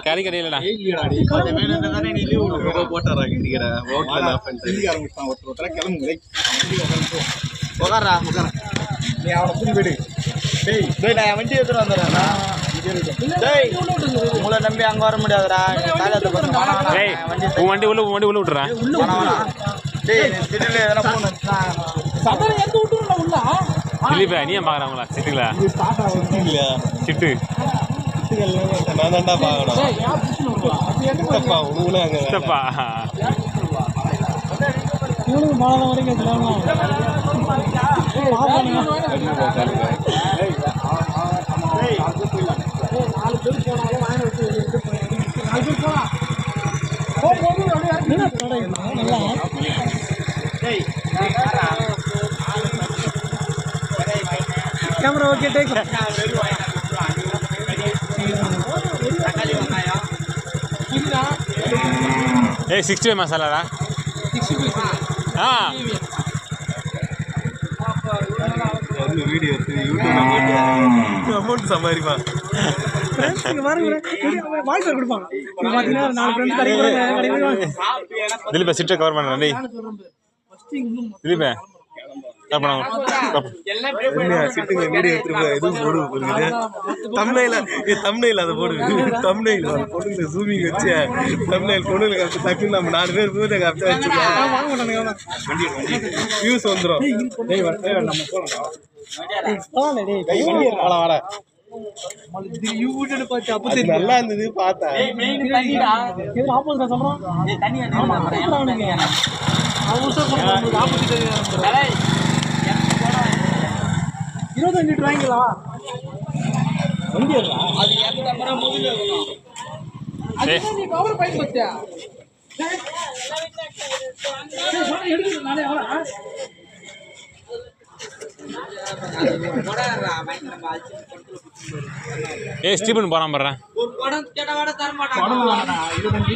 கறி கடையிலடா வண்டி எடுத்துட்டு வந்துடுறா உங்களை நம்பி அங்க வர முடியாதுடா வண்டி உள்ள விட்டுறேன் திலீபா நீ ஏன் பாக்குறாங்களா சிட்டுங்களா சிட்டு நான் தான்டா பாக்கணும் கேமரா ஓகே டேக் ஏய் 65 மசாலாடா ஆ வீடியோ யூடியூப்ல அமௌண்ட் சம்பாதிப்பா இங்க பாருங்க வாய்ஸ் கொடுப்பாங்க இங்க பாத்தீங்கன்னா நாலு ஃப்ரெண்ட்ஸ் கரெக்ட் திலீபா சிட்டை கவர் பண்ணறேன் டேய் திலீபா சிட்டுங்க வீடியோ எடுத்துட்டு எதுவும் போடுது தமிழ்ல அதை போடுது தமிழ்ல பொண்ணுங்களை ஜூமிங் வச்சு தமிழ் பொண்ணுங்களை காப்பிட்டு டக்குன்னு நம்ம 4 பேர் பூத்தை காப்பிட்டு வச்சுக்கலாம் வியூஸ் வந்துடும் நல்லா இருந்தது பார்த்தேன் 25 லிட்டர் வாங்கிங்களா அது எந்த மரம் முதல்ல இருக்கணும் அது நீ கவர் பைப் வச்சா எடுத்து நானே வரேன் ஏய் ஸ்டீபன் போறான் பாறேன் ஒரு படம் கேட்டா வட தர மாட்டாங்க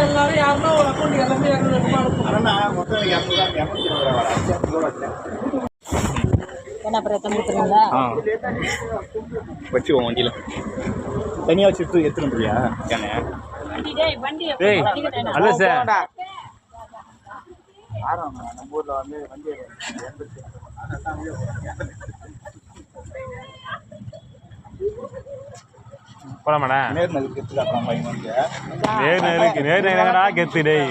எல்லாரும் யாருன்னா ஒரு அக்கௌண்ட் எல்லாமே வச்சுக்கோ வண்டியில் தனியாக வச்சு எடுத்துட்டு முடியா அல்ல சார் நம்ம ஊரில் வந்து வண்டி போலாமாடா நேர்நகரா கெத்து டேய்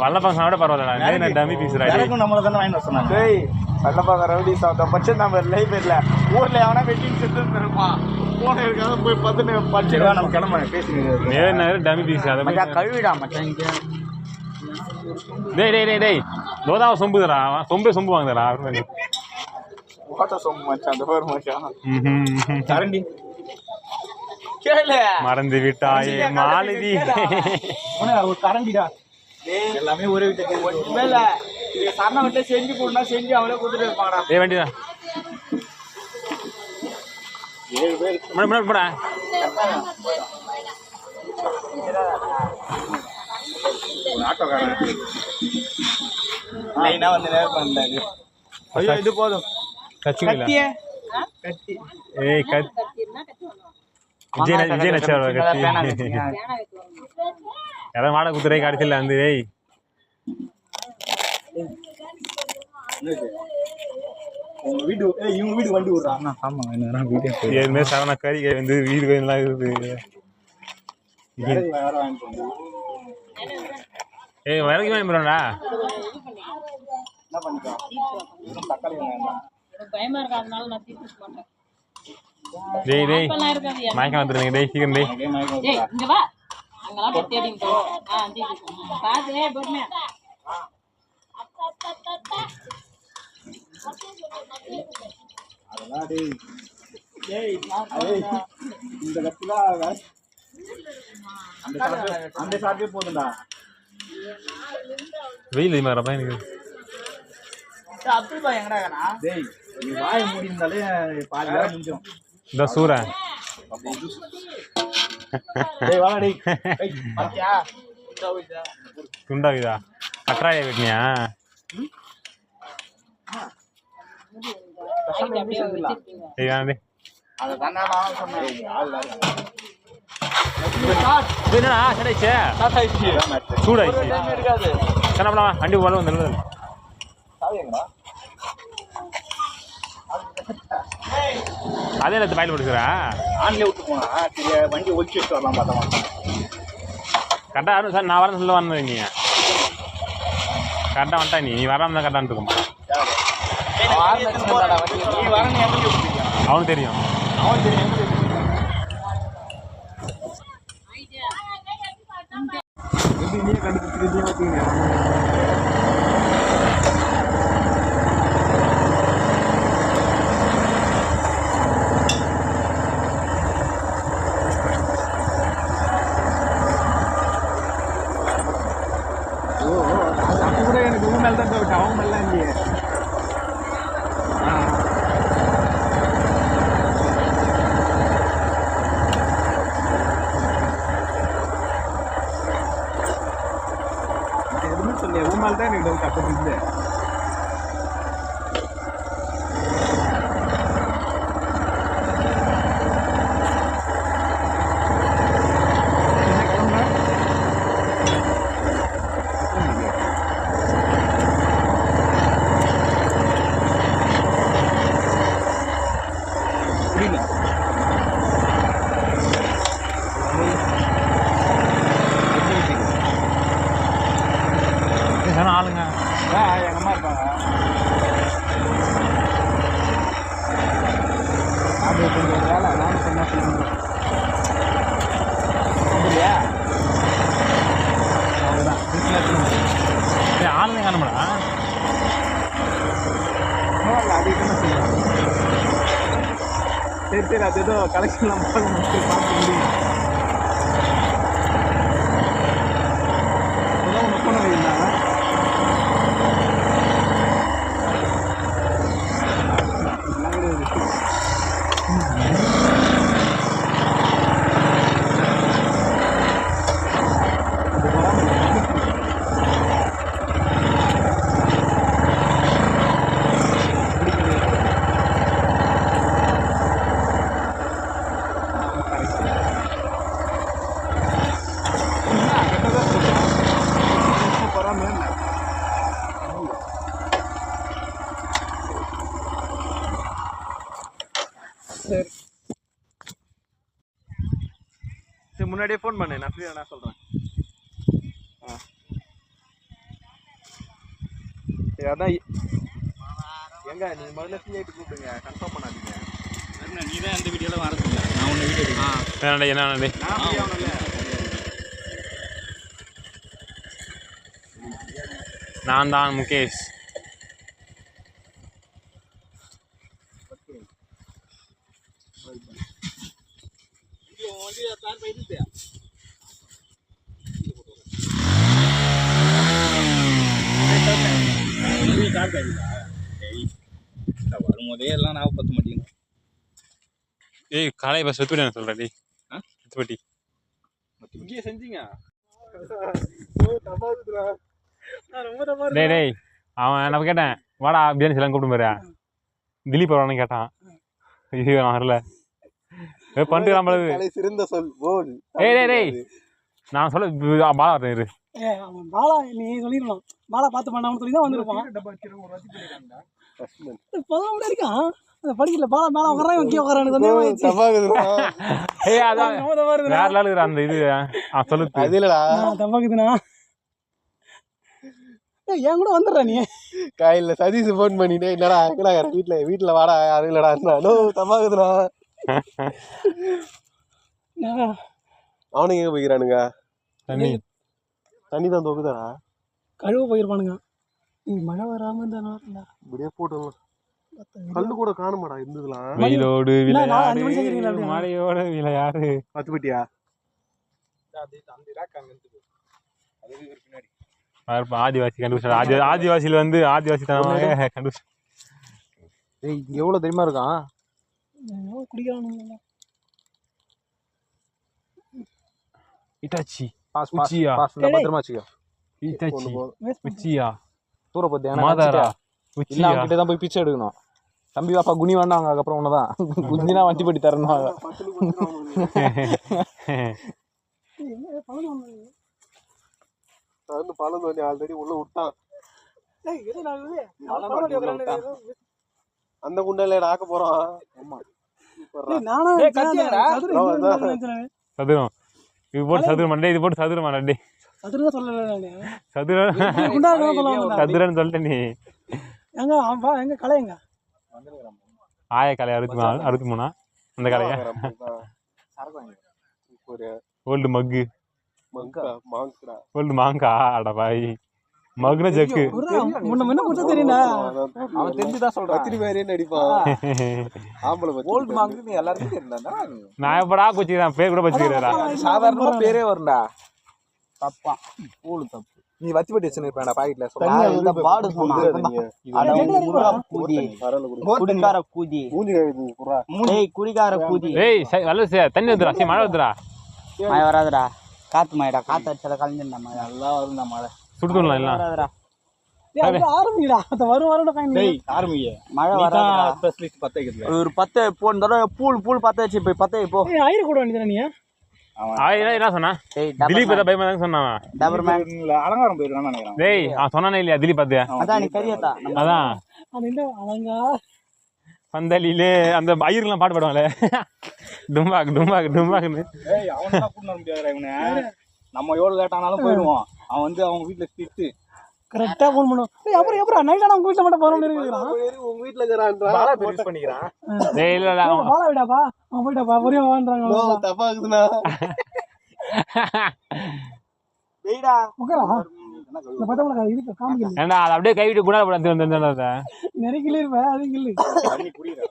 வல்லப்பாங்க பரவாயில்லடா நேர்நகர் டம்மி பீஸ்ரா நம்மள தானே வாங்கிட்டு சொன்னாங்க டேய் வல்லப்பாங்க ரவுடி சாப்பிட்ட பட்சம் நம்ம லைப்ரரியில ஊர்ல எவனா வெட்டிங் செத்து இருப்பான் போன இருக்காத போய் பார்த்து படிச்சுடா நம்ம கிளம்ப பேசுங்க நேர்நகர் டம்மி பீஸ் அதை மச்சான் கழுவிடா மச்சான் டேய் டேய் டேய் டேய் லோதாவ சொம்புதடா சொம்பு வாங்குதடா ஓட்ட சொம்பு மச்சான் அந்த பேர் மச்சான் கரண்டி மறந்து விட்டாயே மாலதி ஒரு கரண்டிடா எல்லாமே ஒரே வீட்டுல சரண விட்டு செஞ்சு போடனா செஞ்சு அவளே கொடுத்துட்டு இருப்பாங்கடா ஏ வண்டிடா 7 பேர் போடா ஆட்டோக்காரன் லைனா வந்து நேர் பண்ணாரு ஐயோ இது போதும் கத்தியே கத்தி ஏய் விஜய் நச்சர் யாரும் மாட குத்துறை கடைசியில் வந்து ஏய் வீடு இவங்க வீடு வண்டி விடுறான் ஆமாம் வீடு சரண கறி வந்து வீடு எல்லாம் இருக்குது ஏய் விலைக்கு வாங்கி போறோம்டா என்ன பண்ணிக்கலாம் தக்காளி பயமா இருக்காதனால நான் தீர்த்து மாட்டேன் டேய் டேய் மயக்கம் வந்துருங்க டேய் சீக்கிரம் டேய் டேய் இங்க வா அங்கலாம் போய் தேடிங்க போ ஜி பாத்து பொறுமையா அதெல்லாம் டேய் டேய் இந்த கத்துல அந்த சார்ஜே போடுடா வெயில் மாறப்ப எனக்கு அப்துல் பாய் எங்கடா டேய் நீ வாயை மூடினாலே பாதி நேரம் முடிஞ்சிடும் இந்த சூரா டேய் வாடா டேய் ஏய் பாத்தியா துண்டாவிதா கட்ராய வெட்னியா ஏய் வாடா அத தான நான் சொன்னேன் என்னடா சடைச்சே சாதாயிச்சு சூடாயிச்சு இருக்காது கண்ணப்பலாம் வண்டி போல வந்து சாவியங்கடா அதே நேரத்து பயில போட்டுக்கிறா ஆன்லேயே விட்டு போனா சரி வண்டி ஒழிச்சு வச்சு வரலாம் பார்த்தா கரெக்டாக வரும் சார் நான் வரேன் சொல்ல வந்தது நீ கரெக்டாக வந்துட்டா நீ வராமல் தான் கரெக்டாக இருக்குமா அவனுக்கு தெரியும் அவனுக்கு தெரியும் நீயே கண்டுபிடிச்சிருக்கீங்க பார்த்தீங்க ஆளுங்க எங்கள் அம்மா இருப்பாங்க அது கொஞ்சம் வேலை நானும் சொன்னால் இல்லையா அவ்வளோதான் ஆளுங்க காணுமாடா அது என்ன செய்யலாம் சரி சரி அது ஏதோ கலெக்ஷன்லாம் பார்க்க முடியும் ஒன்று முன்னாடியே ஃபோன் பண்ணு, நான் ஃப்ரீயா நான் சொல்றேன். அதான் எங்க நீங்க முதல்ல ஃப்ரீ ஆயிட்டு கூப்பிடுங்க, கன்ஃபார்ம் பண்ணாதீங்க. நீ தான் அந்த வீடியோல வரதுங்க, நான் உன்னை வீடியோ எடுக்கிறேன். என்ன நான் ஃப்ரீ ஆகணும்ல. நான் தான் முகேஷ். வரும்போதே எல்லாம் ஞாபகப்படுத்த மாட்டேங்க. ஏய் காலை பஸ் வெத்துப்பட்டி நான் சொல்கிறேன். டேய் வெத்துப்பட்டி இங்கேயே செஞ்சீங்க. டேய் டேய் அவன் நான் கேட்டேன் வாடா பிரியாணி எல்லாம் கூப்பிட்டு போறியா, திலீப் வரவானு கேட்டான். ஐயோ நான் வரல பண்ணிட்டு நம்மளுக்கு சிறந்த சொல் போல். ஏய் டேய் டேய் நான் சொல்ல பாலா வரேன் இரு. பாலா நீ சொல்லிடலாம், பாலா பார்த்து பண்ணாமனு சொல்லி தான் வந்திருப்பான். பதினொன்று இருக்கான் அந்த படிக்கல, பாலா மேலே உட்காரான் இங்கே உட்காரான்னு ஏய் அதான் வேற லெவலுக்கு அந்த இது சொல்லு. அது இல்லடா தப்பாக்குதுண்ணா. என் கூட வந்துடுறா நீ. காலையில் சதீஷ் ஃபோன் பண்ணிட்டு என்னடா எங்கடா வீட்டில் வாடா யாரும் இல்லடா தப்பாக்குதுண்ணா. அவனுங்க எங்கே போய்க்கிறானுங்க? தண்ணி தான் தோக்குதாடா, கழுவ போயிருப்பானுங்க. மழை வராம இருந்தா இப்படியே போட்டு கல்லு கூட காணுமாடா இருந்ததுலாம். வெயிலோடு விளையாடு மழையோடு விளையாடு. பத்துப்பட்டியா ஆதிவாசி கண்டுபிடிச்சா, ஆதிவாசியில் வந்து ஆதிவாசி தனமாக கண்டுபிடிச்சா. எவ்வளவு தெரியுமா இருக்கான் குடிக்கிறானுங்க. இட்டாச்சி உச்சியா பத்திரமா வச்சுக்கோ. இட்டாச்சி உச்சியா தூர பத்தி மாதாரா உச்சியா கிட்ட தான் போய் பிச்சை எடுக்கணும். தம்பி வாப்பா குனி வேண்டாங்க, அதுக்கப்புறம் உன்னதான் குஞ்சினா வண்டி பட்டி தரணும். பழம் தோண்டி ஆல்ரெடி உள்ள விட்டான். அந்த குண்டால ஆக்க போறான். சதுரம் இது போட்டு சதுரம் மண்டே, இது போட்டு சதுரம் மண்டே சதுரன்னு சொல்லிட்ட நீ. எங்க கலையங்க ஆய கலை 63 அந்த கலையா ஓல்டு மக்கு ஓல்டு மாங்கா அட பாய் மகுன ஜக்கு முன்ன குடிச்சா தெரியும்டா. அவன் தெரிஞ்சுதான் சொல்றான். ஓல்டு மாங்கு எல்லாருக்கும் தெரியும்டா. நான் எப்படா குச்சிக்கிறேன் பேர் கூட வச்சுக்கிறேன். சாதாரணமா பேரே வரும்டா. தப்பா ஊழு தப்பு. நீ வத்தி பட்டி வச்சுருப்பேன்டா பாக்கெட்ல. தண்ணி வந்துடா, சரி மழை வந்துடா. மழை வராதுடா, காத்து மழைடா, காத்து அடிச்சா கலைஞ்சிருந்தா மழை எல்லாம் வரும்டா. மழை சுடுதுலாம் எல்லாம் மழை வராது. ஒரு 10 போன தடவை பூல் பத்த வச்சு போய் 10 இப்போ ஆயிரம் கூட வேண்டியது நீ. என்ன சொன்னா திலீப் ஏதாவது பயமா சொன்னான். அலங்காரம் போயிருக்கான்னு நினைக்கிறேன். டேய் அவன் சொன்னானே இல்லையா திலீப் பார்த்தியா? அதான் நீ கரியத்தா அதான் பந்தலிலே அந்த ஐயர்லாம் பாட்டு பாடுவாங்களே டும்பாக்கு டும்பாக்கு டும்பாக்குன்னு. அவனெல்லாம் கூட்டு வர முடியாதுடா இவனை. நம்ம எவ்வளவு லேட் ஆனாலும் போயிடுவோம். அவன் வந்து அவங்க வீட்டுல ஸ்ட்ரிக்ட். கரெக்டா ஃபோன் பண்ணுவோம். அப்புறம் நைட் ஆனா உங்க வீட்டுல மட்டும் போற முடியாது. உங்க வீட்டுல இருக்கிறான் பண்ணிக்கிறான். டேய் இல்லடா பாலா விடாப்பா, அவன் போயிட்டாப்பா பொறியா வாங்குறாங்க. தப்பாக்குதுண்ணா. டேய்டா உட்காரா இந்த பத்தவள இதுக்கு காமிக்கல. ஏண்டா அது அப்படியே கை விட்டு குணா போட வந்து நிறைய கிளி இருப்ப அது கிளி. தண்ணி குடிடா.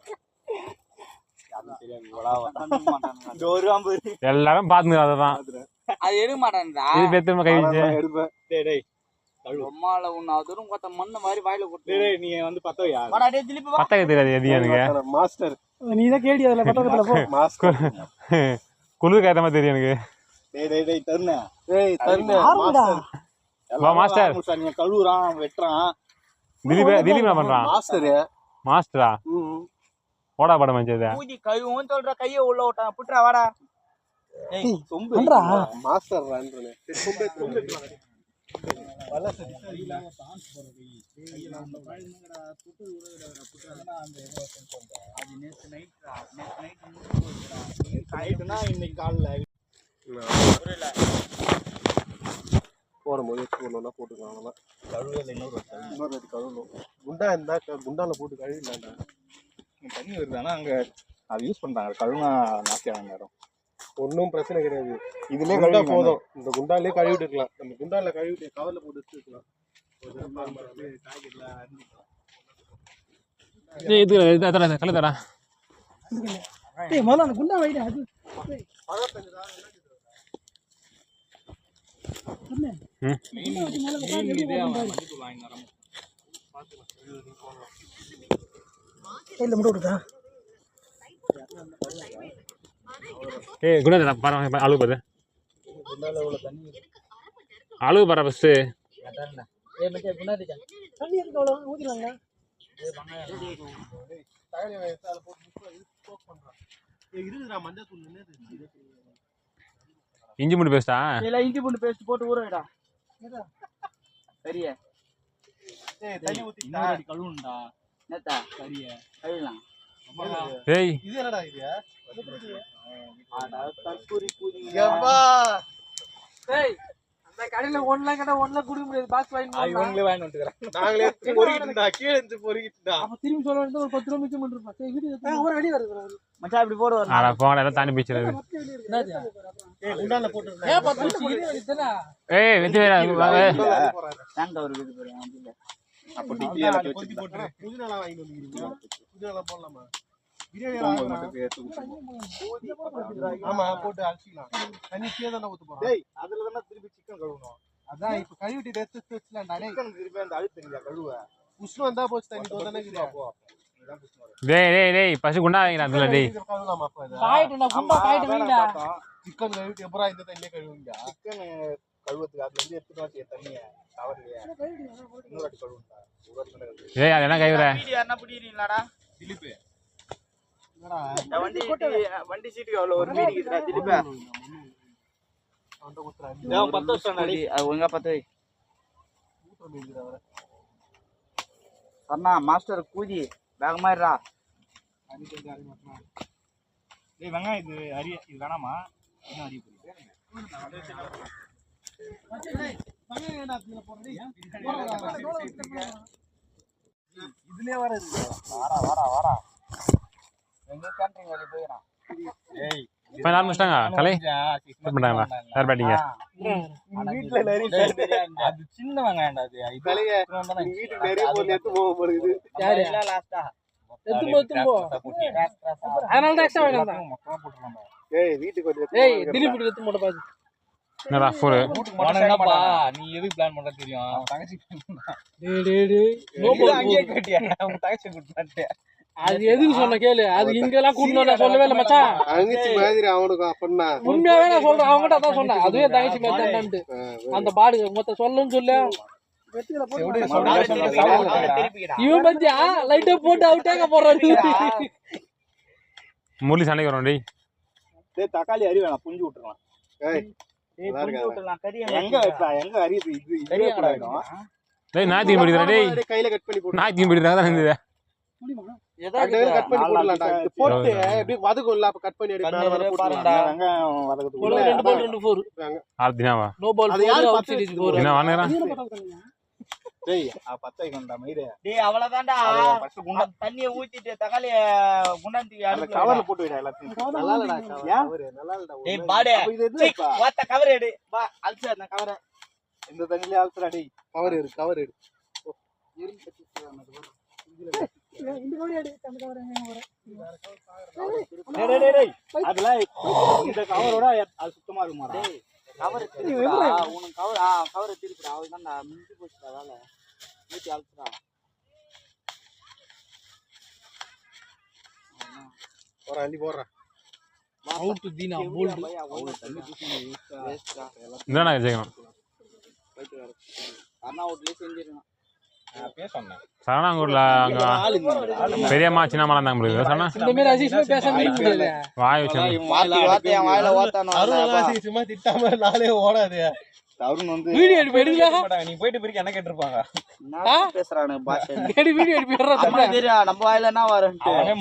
எல்லாரும் பாத்துங்க அததான். அது எடுக்க மாட்டான்டா. இது பெத்தமா கை வச்சு எடுப்பேன். டேய் அம்மால உன்ன அதுரும் கொத்த மண்ண மாதிரி வாயில கொட்டு. டேய் நீ வந்து பத்தவையா? வாடா டேய் திலீப் வா. பத்தக தெரியாது எதியானுங்க. மாஸ்டர் நீ தான் கேடி அதுல பத்தகத்துல போ. மாஸ்டர் குளிர் காயமா தெரியும் எனக்கு. டேய் தருணே. மாஸ்டர் வா மாஸ்டர். நீ கழுவுறான் வெட்டறான். திலீப் என்ன பண்றான்? மாஸ்டரா ஓடா படம் மஞ்சதா பூதி கையும் சொல்ற கைய உள்ள விட்டான். புட்றா வாடா. ஏய் சொம்பு பண்றா மாஸ்டர் ரன்றனே. சொம்பு வல சரி சரில டான்ஸ் போறது. கையில அந்த பாயிங்கடா புட்டு உறங்கடா புட்றா அந்த அது நேத்து நைட்னா இன்னைக்கு காலைல போடும்போது போடணும்னா போட்டுக்கலாம் அவ்வளோதான். கழுவுல இன்னொரு வாட்டி கழுவணும். குண்டா இருந்தா குண்டால போட்டு கழுவிடலாம்டா. தண்ணி வருது. ஆனால் அங்கே அது யூஸ் பண்ணுறாங்க. கழுவுனா நாக்கியாங்க நேரம். ஒன்றும் பிரச்சனை கிடையாது. இதுலேயே குண்டா கழுவி போதும். இந்த குண்டாலே கழுவிட்டு இருக்கலாம். நம்ம குண்டால கழுவிட்டு கவர்ல போட்டு வச்சுக்கலாம். கழுதடா. ஏய் முதல்ல அந்த குண்டா வைடா அது இல்ல முடி விடுதா ஏய் குணா பாரு அழுகு பாரு. அழுகு பாரு ஃபர்ஸ்ட். தண்ணி இருக்கு அவ்வளோ ஊற்றிடலாங்க. இஞ்சி பூண்டு பேஸ்டா? இல்ல இஞ்சி பூண்டு பேஸ்ட் போட்டு ஊற வைடா. சரியா தண்ணி ஊத்தி கழுவுண்டா. நேத்தா சரியா கழுவலாம். ஏய் இது என்னடா இது? ஆடா கஸ்தூரி பூரி. ஏய் அந்த கடையில ஒண்ணலாம் கேட்டா ஒண்ணல குடிக்க முடியாது. பாக்ஸ் வாங்கி இவங்களே வாங்கி வந்துக்கறேன். நாங்களே பொறுக்கிட்டா கீழ இருந்து பொறுக்கிட்டா. அப்ப திரும்பி சொல்ல வேண்டியது ஒரு 10 ரூபாய் மிச்சம் பண்ணிருப்பா. சரி வீடியோ ஒரு வெளிய வருது. மச்சான் இப்படி போடு வர. ஆடா போடா எல்லாம் தாண்டி பீச்சிரது. என்னது? ஏய் குண்டால போட்டுறேன். ஏன் 10 நிமிஷம் வீடியோ எடுத்தனா? ஏய் வெட்டி வேற தேங்க ஒரு வீடியோ போறேன் அப்படில. அப்ப டிபில கொத்தி போட்டுரு. புதினால வாங்கி வந்துறீங்க. புதினால போடலாமா? பிரியாணி ஆமா போட்டு அலசிக்கலாம். தண்ணி சேதான ஊத்து போறோம். டேய் அதுல தான திருப்பி சிக்கன் கழுவணும். அதான் இப்ப கழுவிட்டு எடுத்து வச்சலாம். டேய் சிக்கன் திருப்பி அந்த அழுக்கு தெரியல கழுவ. உஷ்ணம் வந்தா போச்சு தண்ணி தோதனே கிடா போ. இதான் புஷ்ணம் வரும். டேய் பசி குண்டா வாங்கிடா அதுல டேய். கழுவலாமா அப்ப இத? காயிட்டு நான் குண்டா காயிட்டு வீடா. சிக்கன் கழுவிட்டு எப்பறா இந்த தண்ணியே கழுவுங்க. சிக்கன் கழுவத்துக்கு அதுல இருந்து எடுத்துட்டு வந்து தண்ணிய தவறலையா? இன்னொரு வாட்டி கழுவுண்டா. ஒரு வாட்டி கழுவு. ஏய் அது என்ன கைவற? வீடியோ என்ன பிடிறீங்களாடா? திலிப்பு. என்னடா வண்டி சீட்டுக்கு அவ்வளவு ஒரு மீடி இருக்குடா திலிப்பா. அந்த ஊத்துறா. டேய் 10 வருஷம் நடி. அது ஒழுங்கா பத்து வை. ஊத்துற மீடிடா வர. அண்ணா மாஸ்டர் கூதி வேகமா இருடா. டேய் வெங்காயம் இது இது வேணாமா? இன்னும் அரிய போகுது. இதுலயே வர இருக்கு. வாடா. எங்க கேண்டரிங் வழி போயிறான். ஏய் இப்ப நான் முடிச்சிட்டாங்க கலை ஸ்டார்ட் பண்ணிட்டாங்களா? யார் பேட்டிங்க? வீட்ல நிறைய அது சின்ன வெங்காயம்டா அது. தலைய வீட்டுக்கு நிறைய பொருள் எடுத்து போக போகுது. யாரு இல்ல லாஸ்டா. எத்து போ அதனால தான் எக்ஸ்ட்ரா வாங்கி வந்தான். மொத்தமா போட்டுறலாம். ஏய் வீட்டுக்கு வந்து ஏய் திலீப் எடுத்து போட பாரு. என்னடா ஃபோர் என்னப்பா நீ எதுக்கு பிளான் பண்ற தெரியும்? தங்கச்சி டேய் நோ இது அங்கேயே கேட்டியா? உங்க தங்கச்சி கூட்டிட்டு அது எதுக்கு சொன்ன கேளு. அது இங்கெல்லாம் கூட்டணும் நான் சொல்லவே இல்லை மச்சான். அங்கச்சி மாதிரி அவனுக்கு அப்பன்னா உண்மையாவே நான் சொல்றேன். அவங்ககிட்ட அதான் சொன்னேன். அதுவே தங்கச்சி மாதிரி தான்ட்டு அந்த பாடு மொத்த சொல்லணும்னு சொல்லு. இவன் பத்தியா லைட்டா போட்டு அவுட்டாங்க போறாரு. முரளி சண்டைக்கு வரோம் டேய். டேய் தக்காளி அரி வேணாம் புஞ்சி விட்டுறலாம். ஏய் டேய் புஞ்சி விட்டுறலாம். கறி எங்க வைப்பா? எங்க அரியுது? இது கறி இது கூட ஆயிடும். டேய் நாய்க்கு பிடிக்குறா டேய். கையில கட் பண்ணி போடு. நாய்க்கு பிடிக்குறா தான் இருந்தது. கட்டையில கட் பண்ணி போடலாம்டா. இது போட்டு அப்படியே வதக்கும்ல அப்ப கட் பண்ணி எடுத்து மேல வர போடுறா. வெங்காயம் வதக்குது. போல 2 பால் 2 4 ஆர்தினாவா? நோ பால் அது யாரு 4 பத்து அவுட் சீரிஸ் 4. என்ன வாங்குறா? டேய் பத்தை கொண்டா மயிரே. டேய் அவ்வளவுதான்டா. ஃபர்ஸ்ட் குண்டா தண்ணியை ஊத்திட்டு தக்காளிய குண்டான்டி அந்த கவர்ல போட்டு வைடா எல்லாத்தையும். நல்லா இல்லடா கவர். நல்லா இல்லடா. டேய் பாடே இது எதுல வாத்த கவர் எடு. வா அல்சா அந்த கவரை. இந்த தண்ணில ஆல்சரா டேய். கவர் எடு கவர் எடு. இந்த கோடி அடி அந்த கவர் எங்க வர. டேய் அதெல்லாம் இந்த கவரோட அது சுத்தமா இருக்குமாடா? டேய் கவர் திருப்புடா. உனக்கு கவர் கவரை திருப்புடா. அவள்தான்டா மிஞ்சி போச்சுடா வேலை. ஊத்தி அல்சா. ஒரு அள்ளி போடுறேன். Out Dheena bowled. என்னடா கேக்கணும்? அண்ணா அவுட்லயே செஞ்சிரணும். சரணாங்கூர்ல அங்க பெரியம்மா சின்னம்மா தான் முடியுது. சரணா இந்த மாதிரி அசிஸ்மே பேசாம இருக்க முடியாது. வாய் வச்சு வாத்தி என் வாயில ஓத்தானோ. அருண் சும்மா திட்டாம நாளே ஓடாது. தருண் வந்து வீடியோ எடுப்பு எடுக்கல. நீ போயிட்டு பிறகு என்ன கேட்டிருப்பாங்க? நான் பேசுறானே பாஷை. டேடி வீடியோ எடுப்பு ஏறா அம்மா தெரியும் நம்ம வாயில என்ன வரும்ட்டு. அவனே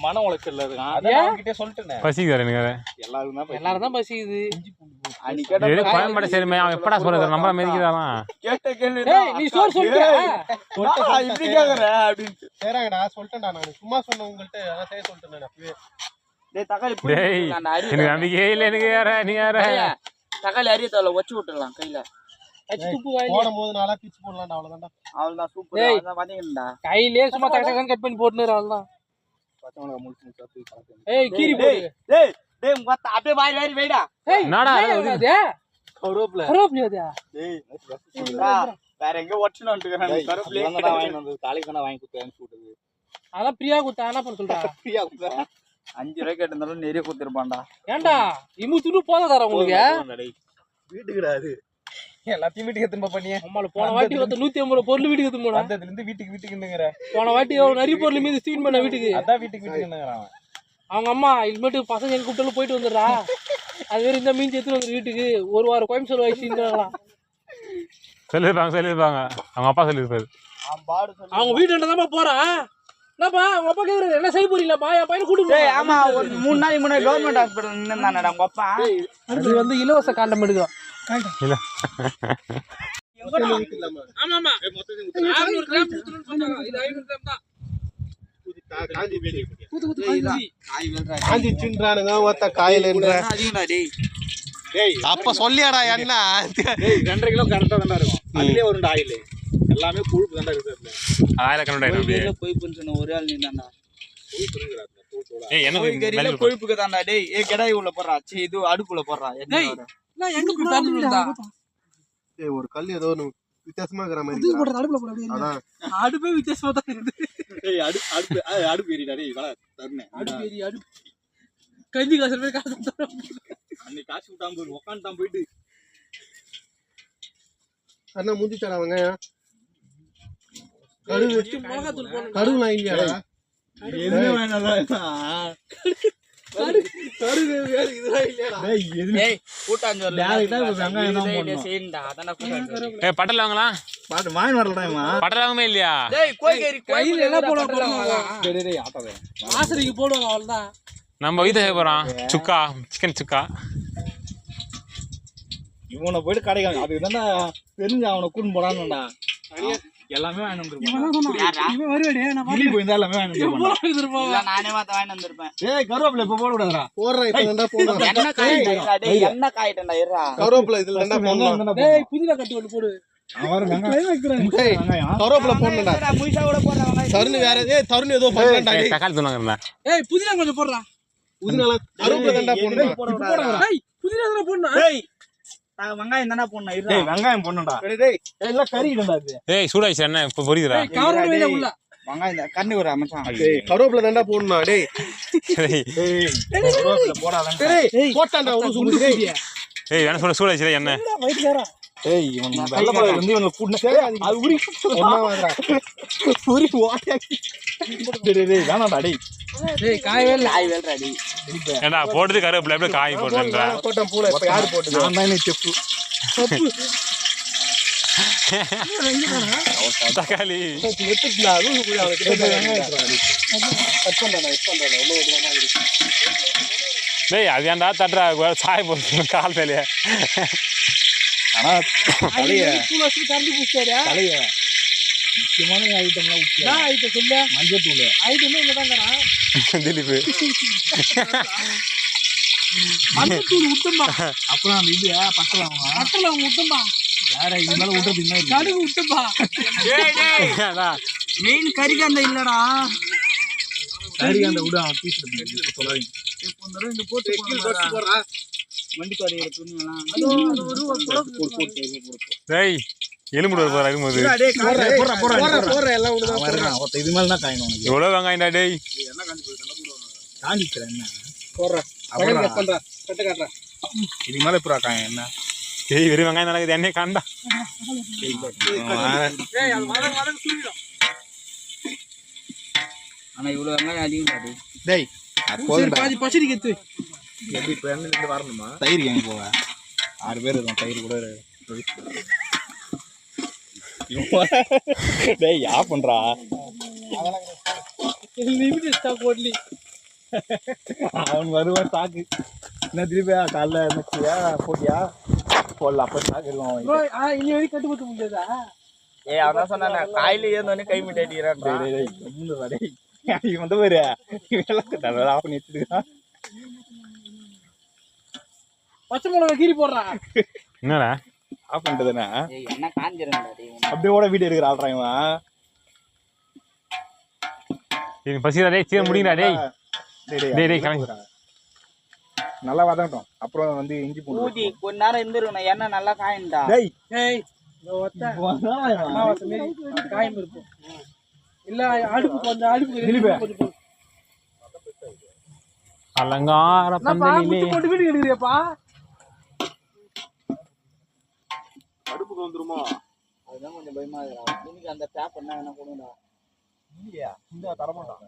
மன உளைச்சல்ல இருக்கான். அத நான் கிட்ட சொல்லிட்டேனே. பசிக்குது எனக்கு. எல்லாரும் தான் பசிக்குது. நீ கேட்ட இது கோயம்பேடு சரிமே அவன் எப்படா சொல்றது நம்ம மெதிக்கிறான் கேட்ட கேள்வி நீ ஸ்டோர் சொல்லிட்ட இப்படி கேக்குற அப்படின்னு சரிடா சொல்லிட்டேன்டா நான் சும்மா சொன்ன உங்கள்கிட்ட அதான் செய்ய சொல்லிட்டேன் அப்பவே டேய் தக்காளி டேய் எனக்கு நம்பிக்கையே இல்லை எனக்கு யார நீ யார தக்காளி அரியத்தால வச்சு விட்டுடலாம் கையில போடும்போது நாளா பிச்சு போடலாம்டா அவ்வளவுதான்டா அவ்வளவுதான் சூப்பர் அதான் பாத்தீங்கடா கையிலே சும்மா டக்கு கட் பண்ணி போட்டுனே அவ்வளவுதான் ஏய் கீரி போடு டேய் டேய் மத்த அப்படியே வாய் வாரி வைடா ஏய் என்னடா அது கருவேப்பிலை அது டேய் வேற எங்க ஒட்டணும் வந்துக்கறானே கருவேப்பிலை எங்கடா வாங்கி வந்து காலைக்கு தான வாங்கி குத்து அனுப்பி விட்டது அதான் பிரியா குத்தா என்ன பண்ண சொல்றா பிரியா குத்து 5 ரூபாய் கேட்டிருந்தாலும் நிறைய குத்திருப்பான்டா ஏன்டா இமுத்துட்டு போதா தர உங்களுக்கு வீட்டுக்குடா அது எல்லாத்தையும் வீட்டுக்கு எடுத்துட்டு பண்ணியே அம்மால போன வாட்டி வந்து 150 பொருள் வீட்டுக்கு எடுத்து போனா அதுல இருந்து வீட்டுக்குங்கற போன வாட்டி நிறைய பொருள் மீது ஸ்டீன் பண்ண வீட்டுக்கு அதான் வீட்டுக்குங்கறான் அவங்க அம்மா இனிமேட்டு பசங்க எங்க கூப்பிட்டாலும் போயிட்டு வந்துடுறா அது வேற இந்த மீன் எடுத்துட்டு வந்து வீட்டுக்கு ஒரு வாரம் கோயம்புத்தூர் வயசுங்கிறாங்களா சொல்லிருப்பாங்க அவங்க அப்பா சொல்லிருப்பாரு அவங்க வீட்டுல போறா என்னப்பா உங்க அப்பா கேக்குறாரு என்ன செய்ய போறீங்களாப்பா என் பையனை கூட்டு டேய் ஆமா ஒரு 3 நாளைக்கு முன்னாடி கவர்மெண்ட் ஹாஸ்பிடல் நின்னானடா உங்க அப்பா அது வந்து இலவச காண்டம் எடுக்கும் இல்ல ஆமா ஆமா 600 கிராம் கொடுத்துறேன்னு சொன்னாங்க இது 500 கிராம் தான் காஞ்சி சின்றானுங்க ஒத்த காயிலன்ற அதிகம்டா டேய் டேய் அப்ப சொல்லியாடா என்ன டேய் 2.5 கிலோ கரெக்ட்டா தான்டா இருக்கும் அதுலயே வரும்டா ஆயில் எல்லாமே கொழுப்பு தான்டா இருக்கு ஆயிரக்கணக்கான போய் புஞ்சன ஒரே ஆள் நின்னான்டா ஏய் என்ன கறியில கொழுப்புக்கு தான்டா டேய் கடாய் உள்ள போறா சீ இது அடுப்புல போறா டேய் நான் எங்க போய் இருந்தா டேய் ஒரு கல் ஏதோ வித்தியாசமா இருக்கற மாதிரி இது போடுற அடுப்புல போட அப்படியே அதான் அடுப்பே வித்தியாசமா தான் இருக்கு டேய் அடுப்பு ஏறிடா டேய் வா தரனே அடுப்பு கஞ்சி காசு போய் காசு தரோம் அன்னைக்கு காசு விட்டாம போய் உட்கார்ந்து போயிட்டு அண்ணா முந்தி தர வெங்காயம் கடுகு மிளகாய் தூள் போடணும் கடுகு நான் இல்லையாடா எதுமே வேணாம்டா கடுகு வேற இதெல்லாம் இல்லடா டேய் எதுமே டேய் கூட்டாஞ்சோர்ல டேரக்டா வெங்காயம் தான் போடணும் செய்யண்டா அதானே கூட்டாஞ்சோர் ஏய் பட்டல வாங்கலாம் பாத்து வாங்கி வரலடாமா பட்டல வாங்கவே இல்லையா டேய் கோயிகறி கையில எல்லாம் போடுவாங்க டேய் ஆட்டாதே ஆசரிக்கு போடுவாங்க அவ்வளவுதான் நம்ம இது செய்ய போறோம் சுக்கா சிக்கன் சுக்கா இவனை போயிட்டு கடைக்கு அதுக்கு தானே தெரிஞ்சு அவனை கூட்டின்னு போடான்னுடா எல்லாமே வாங்கி வந்துருப்பான் இவன் வருவாடே நான் கிளி போயிருந்தா எல்லாமே வாங்கி வந்துருப்பான் இருப்பான் நானே மாத்த வாங்கி வந்திருப்பேன் டேய் கருவேப்பிலை இப்ப போட விடாதடா போடுறா இப்ப தான்டா போடுறா என்ன காயிட்டா டேய் என்ன காயிட்டா இருடா கருவேப்பிலை இதுல தான்டா போடணும் டேய் புதினா கட்டி ஒன்னு போடு அவர் வெங்காயம் டேய் கருவேப்பிலை போடணும்டா முயசா கூட போடுறாங்க தருண் வேற தருண் ஏதோ பண்றான்டா டேய் தக்காளி தூணாங்க இருந்தா ஏய் புதினா கொஞ்சம் போடுறா புதினால கருவேப்பிலை தான்டா போடணும் டேய் புதினா தான போடணும் டேய் நான் வெங்காயம் தான போடணும் இருடா டேய் வெங்காயம் போடணும்டா டேய் எல்லாம் கறிடா இது ஏய் சூடாயிச்சு என்ன இப்ப பொரியுதுடா கவர்ல வேல உள்ள வெங்காயம் கண்ணு ஒரு மச்சான் டேய் கருவேப்பிலை தான்டா போடணும் டேய் டேய் கருவேப்பிலை போடாதங்க டேய் போட்டான்டா ஒரு சுண்டு டேய் ஏய் என்ன சொல்ல சூடாயிச்சு என்ன வயித்துக்காரா டேய் இவன் வெள்ளப்பட வந்து இவனை கூட்ன அது உரி ஒண்ணா வாங்கடா உரி ஓடியா டேய் வேணாம்டா டேய் டேய் காய்வேல் டேய் ஏண்டா போடுது கருவேப்பிலை அப்படியே காய் போடுறேன்றா போட்டான் பூல இப்ப யாரு போட்டது நான் தான் செப்பு தக்காளி வெட்டுடா அது கூட அவளை கிட்ட கட் பண்றடா உள்ள ஓடுவானா இருக்கு டேய் அது ஏன்டா தட்டுறா சாய் போட்டு கால் தலைய ஆனா தலைய பூலாசி கறந்து பூச்சாரா தலைய முக்கியமான ஐட்டம்லாம் ஊத்தி நான் ஐட்ட சொல்ல மஞ்சள் தூள் ஐட்டமே இல்லதாங்கடா திலீப் மஞ்சள் தூள் விட்டும்பா அப்புறம் அந்த இது பக்கல அட்டல விட்டும்பா வேற இது மேல விட்டுறது இன்னும் கடுகு விட்டும்பா டேய் டேய் மெயின் கறிகாந்த இல்லடா கறிகாந்த விடு அவன் பீஸ் சொல்லாதீங்க இப்போ இந்த ரெண்டு போட்டு போடுறா வண்டி கறியில துணியலாம் அது ஒரு போடு டேய் எலும்புடு போற இருக்கும்போது போற எல்லாம் விடுதா வரேன் ஒருத்த இது மேல தான் காயணும் உனக்கு எவ்வளவு வெங்காயம்டா டேய் என்ன காஞ்சி போயிட்டு நல்லா போடுவாங்க காஞ்சிக்கிறேன் என்ன போற அப்புறம் கட் பண்றா கட்ட காட்றா இதுக்கு மேல புறா காயம் என்ன டேய் வெறும் வெங்காயம் நடக்குது என்னைய காண்டா டேய் அது வதங்க சுரிடும் ஆனா இவ்வளவு வெங்காயம் அதிகம் டேய் சரி பாதி பச்சடி கத்து எப்படி இப்போ எண்ணெயிலிருந்து வரணுமா தயிர் எங்க போவேன் 6 பேர் இருக்கும் தயிர் கூட டேய் யா பண்றா லிமிட் ஸ்டாக் ஓட்லி அவன் வருவான் தாக்கு என்ன திருப்பியா காலைல இருந்துச்சியா போட்டியா போடலாம் அப்போ சாக்கிடுவோம் ப்ரோ இனி வரைக்கும் கட்டு கொடுக்க முடியாதா? ஏய் அதான் சொன்னானே காயில ஏந்தோடனே கை மிட்டி அடிக்கிறான் வந்து பாரு இவெல்லாம் ஆஃப் பண்ணி வச்சுருக்கான். பச்சை மிளகா கீரி போடுறான். என்னடா ஆஃப் பண்ணிட்டுதானே என்ன காஞ்சிருங்கடா அப்படியே கூட வீடியோ எடுக்கிற ஆள்றான் இவன். பசிடா டேய் சீக்கிரம் முடிங்கடா டேய். டேய் டேய் கிளம்பி நல்லா வதங்கட்டும். அப்புறம் வந்து இஞ்சி பூண்டு ஊதி கொஞ்ச நேரம் இருந்துருக்கணும் எண்ணெய் நல்லா காயண்டா. டேய் ஏய் அமாவாசை மாரி காயம் இருக்கும். இல்ல அடுப்பு கொஞ்சம் அடுப்பு அலங்கார பந்தலிலே போட்டு வீடு எடுக்கிறியாப்பா? அடுப்புக்கு வந்துருமா? அதுதான் கொஞ்சம் பயமா இருக்குடா. இன்னைக்கு அந்த டேப் என்ன கொடுங்கடா. இல்லையா இந்த தரமாட்டான்.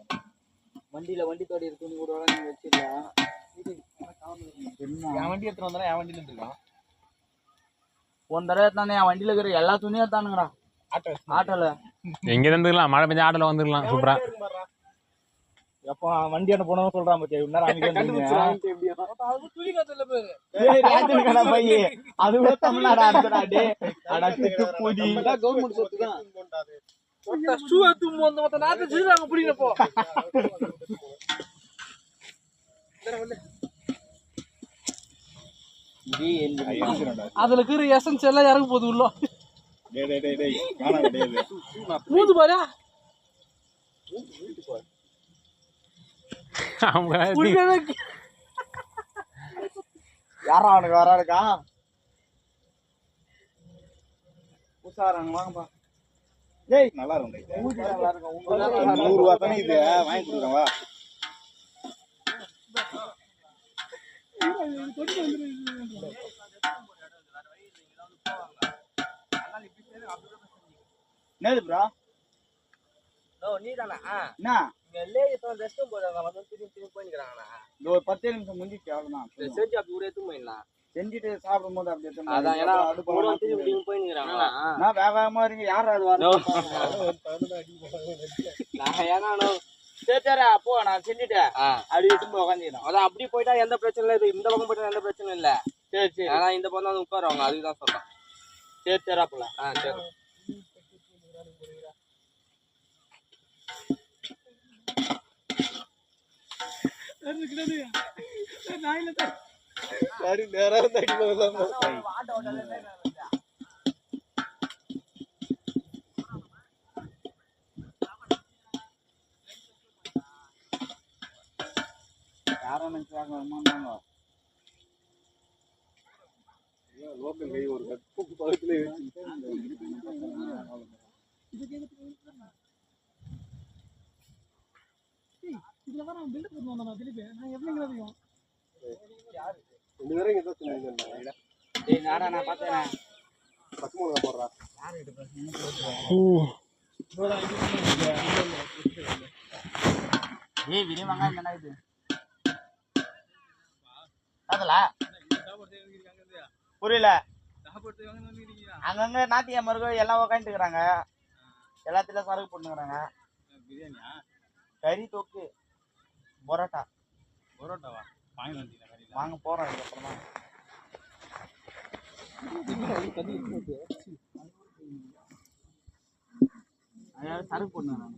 வண்டியில வண்டி தோடி துணி கூட நீங்க வச்சிடலாம். என் வண்டி எடுத்துட்டு வந்தா என் வண்டியில இருந்துருக்கான். ஒரு தடவை எடுத்தானே என் வண்டியில இருக்கிற எல்லா துணியும் எடுத்தானுங்கடா. ஆட்டோல எங்க இருந்துக்கலாம் மழை பெஞ்சா ஆட்டோல வந்துடலாம் சூப்பரா. எப்போ வண்டி என்ன போனோம் சொல்றான் பத்தியா இவ்வளவு துணி கத்துல பேரு அது கூட தமிழ்நாடு அடுத்தடா டே பூதி கவர்மெண்ட் சொத்துதான். ஷூ எடுத்து மொத்த நாட்டு செய்யறாங்க பிடிக்கிறப்போ. அதுல இருக்கிற எசன்ஸ் எல்லாம் இறங்க போகுது உள்ள. மூது பாரு யாரா அவனுக்கு வராருக்கா உசாராங்க வாங்கப்பா. டேய் நல்லா இருக்கும். ஊதி நல்லா இருக்கும். 100 ரூபா தானே இது வாங்கி கொடுக்குறேன் வா. என்னது ப்ரோ? நீதானா? என்ன இங்க லேயோ ரெஸ்டும் போறாங்க வந்து திருப்பி போயிக்கிறாங்கண்ணா. இந்த ஒரு 10 நிமிஷம் முடிஞ்சிச்சு அவ்வளவுதான். செஞ்சு அப்படி கூட எடுத்து போயிடலாம். செஞ்சுட்டு சாப்பிடும் போது அப்படி எடுத்து அதான் ஏன்னா திருப்பி போயிக்கிறாங்க. நான் வேகமா இருங்க யாரும் அது வர நான் ஏன்னா சரி சரி அப்போ நான் செஞ்சுட்டேன் அப்படி எடுத்து உட்காந்துக்கிறேன். அதான் அப்படி போயிட்டா எந்த பிரச்சனை இல்லை. இது இந்த பக்கம் போயிட்டா எந்த பிரச்சனை இல்லை. சரி சரி ஆனா இந்த பக்கம் தான் உட்காருவாங்க. அதுதான் சொல்றேன். சரி சரி அப்பலாம் சரி. சரி நேரம் தட்டி யாரும் நினைச்சாங்க லோக்கல் கை ஒரு கப்பு பக்கத்துல நான் பார்த்தேன் பச்சை மிளகா போடுறா. ஏய் வினி வெங்காயம் என்ன இது அதுல புரியல அங்கங்க நாத்தியா மருக எல்லாம் உக்காந்துட்டு இருக்கிறாங்க. எல்லாத்திலும் சரக்கு போட்டுக்கிறாங்க. கறி தொக்கு பரோட்டா வாங்க போறோம். இதுக்கப்புறமா சரக்கு போட்டுக்கிறாங்க.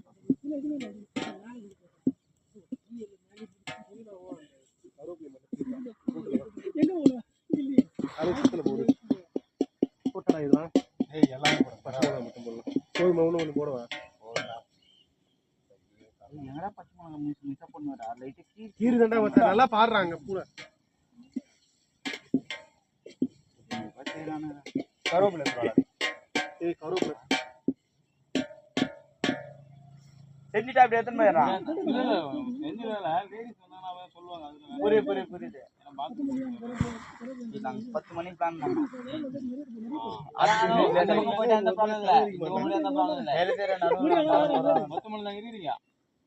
எங்கடா பச்சை மிளகா மிஸ் பண்ணுவாரா லைட் கீரி தண்டா நல்லா பாடுறாங்க பூரா. கருவேப்பிலை கருவேப்பிலை செஞ்சுட்டா அப்படி எத்தனை போயிடறான். புரியுது 10 மணி பிளான் பண்ணோம்.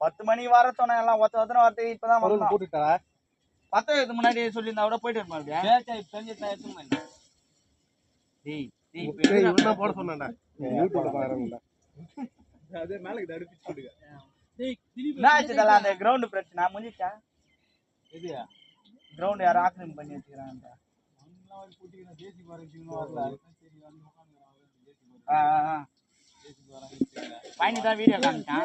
10 மணி வர சொன்ன எல்லாம் ஒத்தனை வார்த்தை இப்பதான் போட்டுட்டா 10 முன்னாடி சொல்லியிருந்தா கூட போயிட்டு இருப்பாங்க. போட சொன்னாண்டா யூடியூப்ல பாக்குறாங்கடா. அதே மேலக்கு அடுப்பிச்சு போடுங்க. என்ன ஆச்சு தல அந்த கிரவுண்ட் பிரச்சனை முடிஞ்சிச்சா? எதுயா கிரவுண்ட் யாரும் ஆக்கிரமிப்பு பண்ணி வச்சுக்கிறாங்க. பயணி தான் வீடியோ காமிச்சான்.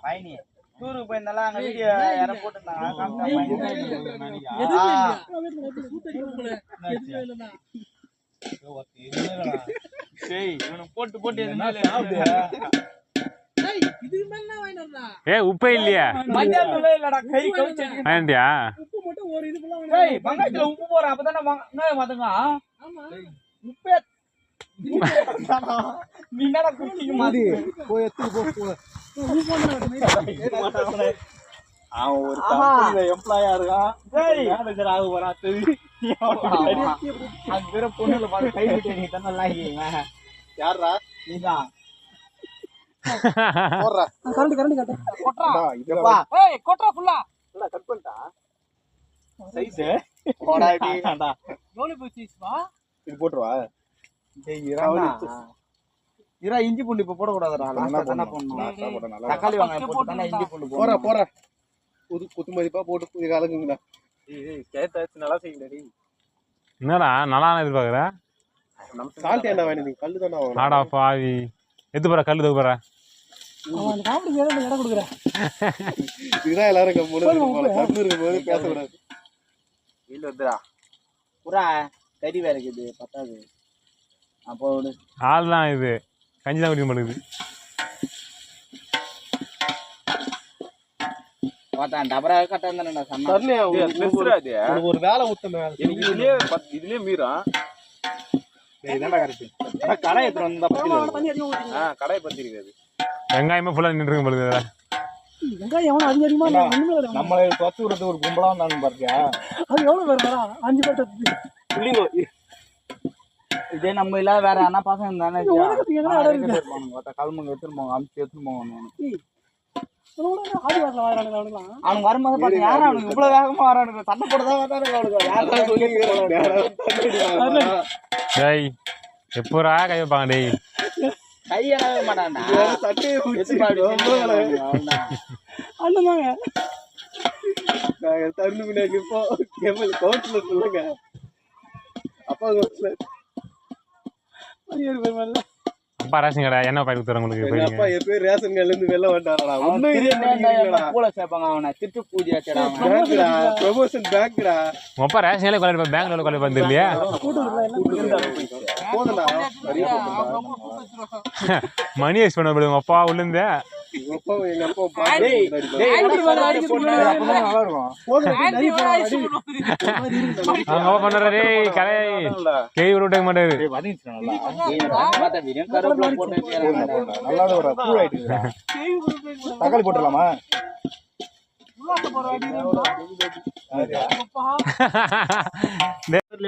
பயணி டூருக்கு போயிருந்தாலும் அங்க வீடியோ யாரும் போட்டுருந்தாங்க. போட்டு உப்பே இல்லையா? இல்லடா கை கவுச்சு வேண்டியா? வெங்காயத்துல உப்பு போறேன் அப்பதானே வெங்காயம் வதங்க. உப்பே நீ என்னடா குடிக்க மாதிரி போய் எடுத்து அவன் ஒரு கம்பெனில எம்ப்ளாயா இருக்கான். மேனேஜர் ஆக போறான். அங்க பேர பொண்ணுல பார்த்து கை விட்டு நீ தானே யாரா நீதான் இஞ்சி பூண்டு இப்ப போடக்கூடாதுடா. தக்காளி வெங்காயம் போட்டு இஞ்சி பூண்டு போற குத்து மதிப்பா போட்டு கலக்குங்கடா. நல்லா செய்யுங்கடி. என்னடா நல்லா எதிர்பார்க்குற? சால்ட் என்ன வேணும்? நீங்க கல்லு தானே வாங்கணும். ஆடா பாவி எது போற கல்லு போற இதுதான் எல்லாரும் தப்பு இருக்கும்போது பேசக்கூடாது. வீடு வந்துடா புறா கறி வேற இருக்குது பத்தாது. அப்போ ஆள் தான் இது கஞ்சி தான் குடிக்க மாட்டேங்குது. டபரா கட்ட இருந்தா ஒரு வேலை ஊத்தமே இதுலயே மீறும். கடை பத்தி இருக்காது. வெங்காயமே ஃபுல்லா நின்று பொழுது நம்மளை பத்து விடுறது ஒரு கும்பலா இருந்தாலும் பாருக்கியா அது எவ்வளவு பேர் 5 பேர். இதே நம்ம இல்ல வேற என்ன பசங்க இருந்தானே கல்முங்க எடுத்துட்டு போங்க அமுச்சு எடுத்துட்டு போங்க. அவனுக்கு வரும்போது பாத்தீங்க யாரும் அவனுக்கு இவ்வளவு வேகமா வரானுங்க. சண்டை போட்டுதான் டேய் எப்போரா கை வைப்பாங்க டேய் கையவே மாட்டான்டா. சொல்லுங்க அப்பா ரேஷன் கடை என்ன பாய் கொடுத்துறேன் உங்களுக்கு? அப்பா எப்பயும் ரேஷன் கடையில இருந்து வெளில வந்தாரடா. கூட சேர்ப்பாங்க அவனை திட்டு பூஜை ப்ரமோஷன் பேங்க்டா. உங்க அப்பா ரேஷன் கடையில கொலை பேங்க்ல கொலை வந்து இல்லையா? மணி எக்ஸ் பண்ண உங்க அப்பா உள்ள இருந்து எங்க அப்பா பண்றாரு கடை கை விட மாட்டாரு. தக்காளி போட்டுடலாமா?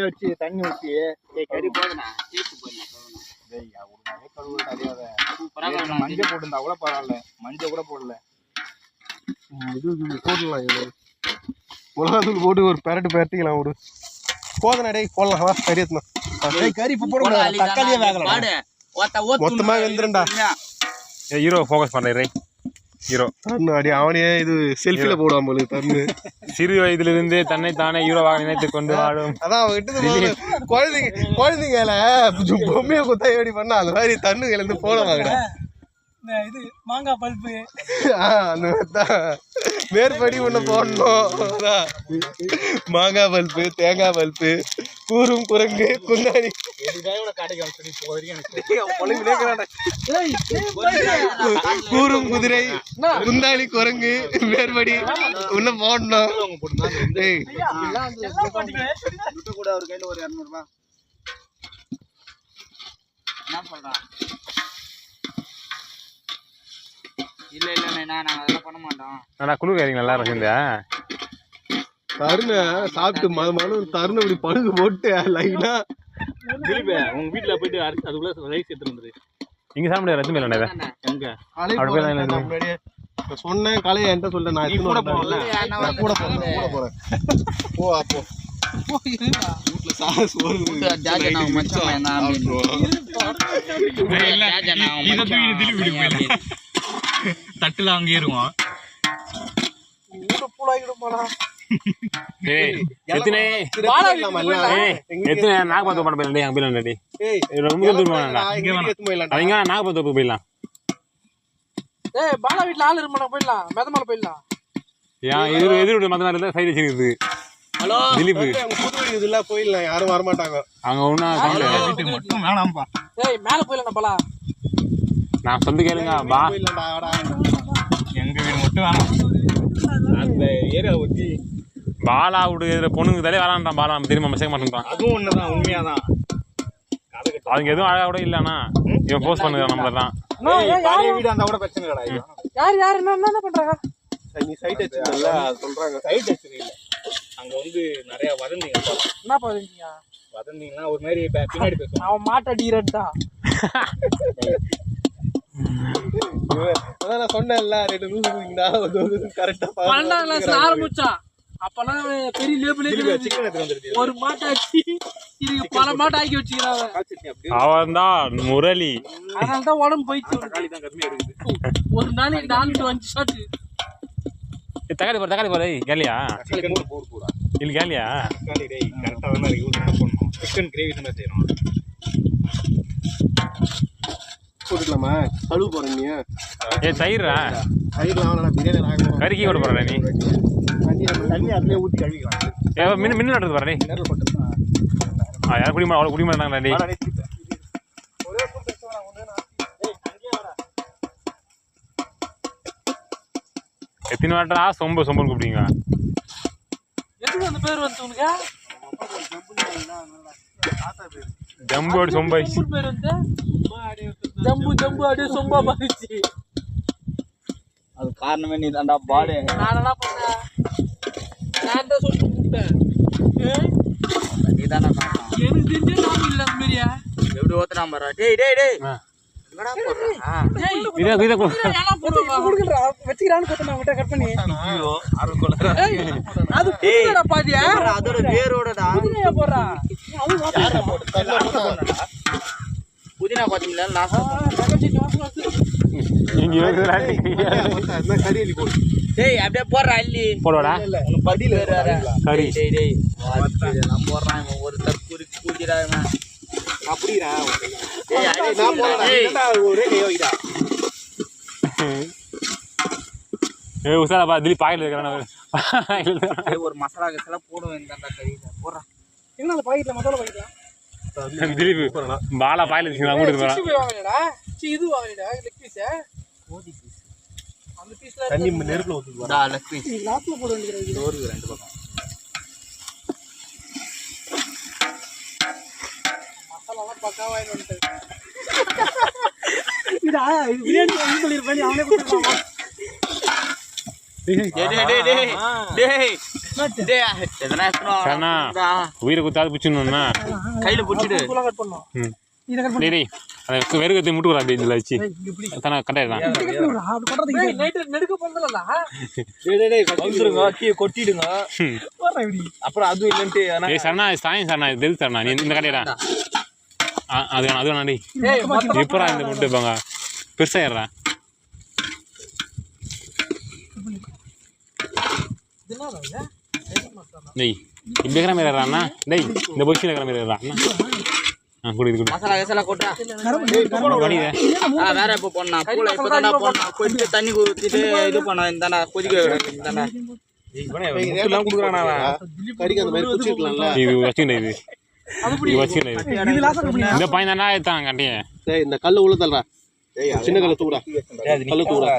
வச்சு தண்ணி ஊற்றி கறி போதுண்ணா மஞ்சள் போட்டுருந்தா கூட பரவாயில்ல. மஞ்சள் கூட போடல. இது போடலாம். மிளகாத்தூள் போட்டு ஒரு பெரட்டிக்கலாம். ஒரு போதும் டேய் போடலாம். வா கறி ஏத்தணும். கறி இப்போ போட தக்காளியே வேகலாம். மொத்தமா வெந்துருண்டா. ஹீரோ ஃபோக்கஸ் பண்றே ஹீரோ தன்னு அடி அவனே இது செல்ஃபில போடுவான் போல தன்னு. சிறு வயதிலிருந்து தன்னை தானே ஹீரோவாக நினைத்துக் கொண்டு வாழும். அதான் அவன் கிட்ட குழந்தைங்கள பொம்மையை குத்தா எப்படி பண்ணா அந்த மாதிரி தண்ணுகள் இருந்து போடுவாங்கடா. இது மாங்காய் பல்பு அந்த மேற்படி ஒண்ணு போடணும். மாங்காய் பல்பு, தேங்காய் பல்பு, கூறும் குரங்கு, குந்தாணி, கூறும் குதிரை, குந்தாணி, குரங்கு, மேற்படி ஒண்ணு போடணும். கூட ஒரு கையில ஒரு 200 ரூபாய் என்ன சொல்றான்? இல்ல நாங்க அதெல்லாம் பண்ண மாட்டோம். ஆனா குளுக்காரீங்க எல்லாரும் சேர்ந்தா தருண சாப்பிட்டு மனு தருண இப்படி பழுகு போட்டு லைனா உங்க வீட்டுல போயிட்டு அதுக்குள்ள ரைஸ் எடுத்துட்டு வந்துரு. இங்க சாப்பிட ரத்து மேல எங்க முன்னாடியே சொன்னேன் கலையை என்கிட்ட சொல்ல நான் கூட போறேன். ஓ அப்போ தட்டுல அங்கே ஏறுவான். எத்தனை நாகப்பத்து பண்ண போயிடலாம் அங்கே போயிடலாம். ரொம்ப நாகப்பத்து போயிடலாம். பாலா வீட்டுல ஆள் இருமா போயிடலாம். மெதமால போயிடலாம். எதிரோட மதம் இருந்தா சைடு வச்சிருக்கு. ஹலோ திலீப் இதெல்லாம் போயிடலாம், யாரும் வரமாட்டாங்க அங்க ஒண்ணா வீட்டுக்கு மட்டும் வேணாம்ப்பா. மேல போயிடலாம் பாலா. நான் சொல்லி கேளுங்க பா. எங்க வீடு மட்டும் வேணாம். அந்த ஏரியா ஒட்டி பாலா விடுற பொண்ணுங்க தலை வரான்டான். பாலா நம்ம திரும்ப சேர்க்க மாட்டேன்றான். அதுவும் ஒண்ணுதான், உண்மையாதான். அவங்க எதுவும் அழகா கூட இல்லன்னா இவன் போஸ்ட் பண்ணுறான் நம்மளதான். பழைய வீடு அந்த கூட பிரச்சனை கிடையாது. யார் என்ன பண்றாங்க? நீ சைட் வச்சிருக்கல சொல்றாங்க. சைட் வச்சிருக்கீங்க அங்க வந்து நிறைய வதந்திங்க. என்ன பாருங்க வதந்திங்கன்னா ஒரு மாதிரி பின்னாடி பேசுவான். அவன் மாட்டடிரட்டா. அதான் நான் சொன்னேன்ல, ரெண்டு லூசுங்கடா கரெக்டா 12ஆம் கிளாஸ்ல ஆரம்பிச்சான். அப்பெல்லாம் பெரிய லேபிளே சிக்கன் எடுத்து வந்துருச்சு. ஒரு மாட்டாச்சு இது பல மாட்டை ஆக்கி வச்சுக்கிறாங்க. அவன் தான் முரளி. அதனால தான் உடம்பு போயிடுச்சு. ஒரு நாளைக்கு 4 to 5 ஷாட். தக்காளி போற கேலியா இல்ல கேலியா கரெக்டா வந்து யூஸ் பண்ணணும். சிக்கன் கிரேவி தான் செய்யணும். போட்டுக்கலாமா? கழுவு போறேன் நீ. தயிரா தயிர்லாம் பிரியாணி ஆகும். கறிக்கி கூட போற நீ. தண்ணி அப்படியே ஊற்றி கழுவிக்கலாம். மின்னு நடுறது வர யாரும் குடிமா அவ்வளோ குடிமா இருந்தாங்க. எத்தனை வாட்டா சொம்பல் கூப்பிடுங்க. எதுக்கு அந்த பேர் வந்து உனக்கு? ஜம்போடு சொம்பை பேர் வந்து ஜம்பு அப்படியே சொம்பா மாறிச்சு. அது காரணமே நீ தான்டா பாடு. நான் என்ன பண்ணேன்? நான் தான் சொல்லி கூப்பிட்டேன். நீ தானே எனக்கு தெரிஞ்சே நான் இல்லை அந்த மாதிரியா எப்படி ஓத்துனா பாரு. டேய் என்னடா போடுறா? அதோட வேரோடடா போடுறா. புதினா பாத்தீங்களா? டேய் அப்படியே போடுறா அள்ளி போடுவாடா உனக்கு பதில் கறி. டேய் நான் போடுறான். ஒரு தற்கூரி கூட்டிடாம அப்படிடா. உசாரா திலீப் பாக்கெட்ல இருக்கிறான். ஒரு மசாலா கசலாம் போடுவேன். இந்த கறியில போடுறான். என்ன அந்த பாக்கெட்ல மசாலா பாக்கெட்ல திலீப் பாலா பாயில வாங்கிடா. இது வாங்கிடா லெக் பீஸ். அந்த பீஸ்ல தண்ணி நெருப்புல ஊத்துடா. லெக் பீஸ் லாஸ்ட்ல போட வேண்டியது. சோறு ரெண்டு பக்கம் மசாலாலாம் பக்காவா வாங்கிட்டு இதா இது பிரியாணி வந்து சொல்லிருப்பேன். அவனே கொடுத்துறான். உயிரை குத்தாது பிடிச்சிடணும்னா கையில பிடிச்சிட்டு கட் பண்ணணும். வெறுகத்தை முட்டு வரா இதுல வச்சு கட்டாயிடலாம். கொட்டிடுங்க அப்புறம் அதுவும் இல்லைன்ட்டு சரணா சாயம் சரணா தெல் சரணா நீ இந்த கடையிடா. அது வேணாம் அது வேணாண்டி. எப்பரா இந்த முட்டு வைப்பாங்க பெருசா ஏறா. டேய் இந்த இருக்கிற மாதிரி ஏறாண்ணா. டேய் இந்த பொசிஷன் இருக்கிற மாதிரி ஏறாண்ணா. மசாலா கசாலா கொட்டா வேற எப்போ போனா பூளை இப்பதான்டா போனா கொஞ்சம் தண்ணி ஊத்திட்டு இது பண்ண இந்தாண்டா கொதிக்க வைக்கணும். இந்தாண்டா எல்லாம் குடுக்குறானா கறிக்கு அந்த மாதிரி குச்சிக்கலாம்ல. இது வச்சிருந்தா இது வச்சிருந்தா இந்த பையன் தானே எடுத்தான் கண்டியே. டேய் இந்த கல்லு உள்ள தள்ளுறா. சின்ன கல்லு தூக்குடா. கல்லு தூக்குடா.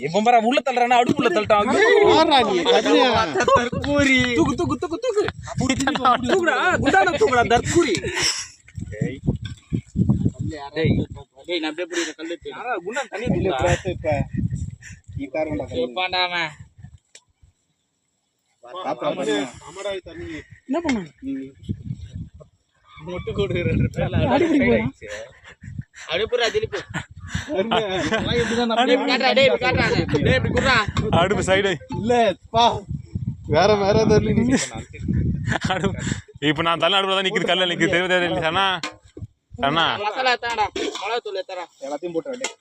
இப்போ பாரு உள்ள தள்ளுறானா அடுப்புல தள்ளிட்டான். ஆறா நீ கதிரியா தர்கூரி தூக்கு தூக்குடா குண்டான தூக்குடா தர்கூரி. டேய் நான் அப்படியே புடிற கல்லு தூக்கு. குண்டான தண்ணி தூக்குடா. இப்ப ஈ காரண்டா பாண்டாம அமடா தண்ணி என்ன பண்ணு? மொட்டு கோடு ரெண்டு பேர்ல அடி போயிடுச்சு. அடுப்புடா திலிப்பு. அடுப்பு சைடு இல்ல பா வேற தரல நீ. இப்ப நான் தள்ள அடுப்புல தான் நிக்குது கல்ல நிக்குது தெரியுது சனா சனா மசாலா எத்தாடா மிளகாய் தூள் எத்தாடா எல்லாத்தையும் போட்டு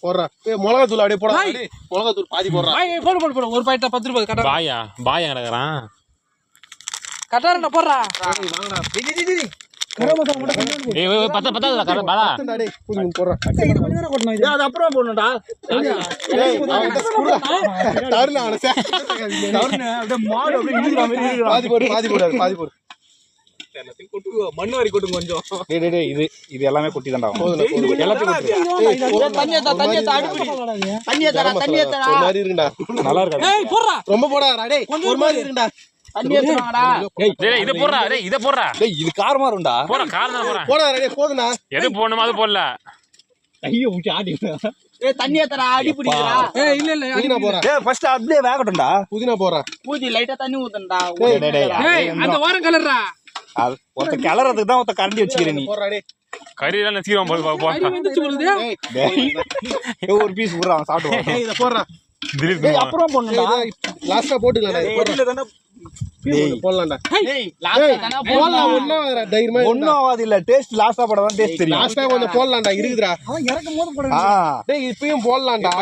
போடுறா மிளகா தூள் அப்படியே போடா மிளகா தூள் பாதி போடுறா போடு ஒரு பாக்கெட் 10 ரூபாய் கட்டா பாயா பாயா கிடக்குறான் கட்டாரண்ணா போடுறா பத்தாது கடை பாலா போடுறா அது அப்புறம் போடணும்டா பாதி போடு மண்ணு வாரி கொட்டுங்க கொஞ்சம். இது எல்லாமே கொட்டி தான்டா ஒரு மாதிரி இருக்குடா நல்லா இருக்கா ஏய் போடுறா ரொம்ப போடாதடா டேய் ஒரு மாதிரி இருக்குடா தண்ணி ஏத்துறாங்கடா டேய் இத போடுறா டேய் இத போடுறா டேய் இது காரமா இருக்கும்டா போடா காரணம் போடா போடாதடா டேய் போதுடா எது போடணுமோ அது போடல ஐயோ ஊத்தி ஆடி ஏய் தண்ணி ஏத்துறா அடி பிடிக்குறா ஏய் இல்ல புதினா போறா டேய் ஃபர்ஸ்ட் அப்படியே வேகட்டும்டா புதினா போறா பூஜி லைட்டா தண்ணி ஊத்துடா டேய் அந்த வாரம் கலர்றா அது ஒருத்த கிளறதுக்கு தான் ஒருத்த கரண்டி வச்சுக்கிறே நீ போறா டேய் கறி எல்லாம் நசிக்கிறோம் போ கறி வந்துச்சு போடுது டேய் ஒரு பீஸ் ஊறா சாப்பிடுவான் டேய் இத போறா திலீப் டேய் அப்புறம் போடணும்டா லாஸ்டா போட்டுக்கலாம் ஒட்டில தான போடலாம்டா டேய் லாஸ்ட் தான போடலாம் ஒண்ணா தைரியமா ஒண்ணும் ஆகாது இல்ல டேஸ்ட் லாஸ்டா போடதான் டேஸ்ட் தெரியும் லாஸ்டா கொஞ்சம் போடலாம்டா இருக்குதுடா ஆ டேய் இப்பயும் போடலாம்டா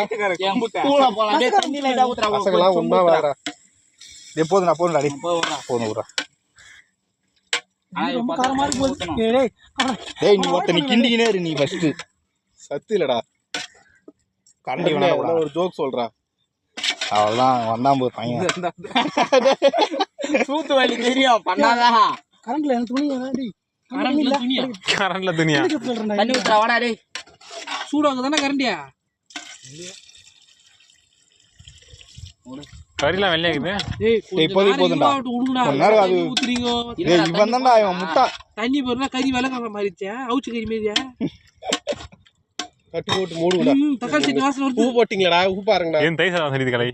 தூள போலாம் டேய் தண்ணி லைட்டா ஊத்துறா பசங்களா ஒண்ணா வரடா டேய் போதும்டா டேய் போதும் ஊறா ரொம்ப காரமா இருக்கு டேய் நீ ஒருத்த நீ கிண்டிக்கினே இரு நீ ஃபர்ஸ்ட் சத்து இல்லடா கரண்டி என்ன வேணா ஒரு ஜோக் சொல்றா அவ்வளவுதான் வந்தான் போய் பையன் சூத்து வலி தெரியும் பண்ணாதா கரண்ட்ல எனக்கு துணி வேணாடி கரண்ட்ல துணியா தண்ணி ஊத்துறா வாடா டேய் சூடாக தானே கரண்டியா கறிலாம் வெள்ளையாக்குது டேய் இப்போதைக்கு போதும்டா. உடுங்கடா கொஞ்ச நேரம் அது- ஊத்துறீங்க டேய் இவன் தான்டா இவன் முட்டா தண்ணி போறல கறி விலகாம மாறிச்சா அவுச்சு கறி மாதிரியா கட்டு போட்டு மூடுடா தக்காளி சட்னி வாசனை உப்பு வருது போட்டீங்களாடா உப்பு பாருங்கடா ஏன் தை சாதம் சரிது கலை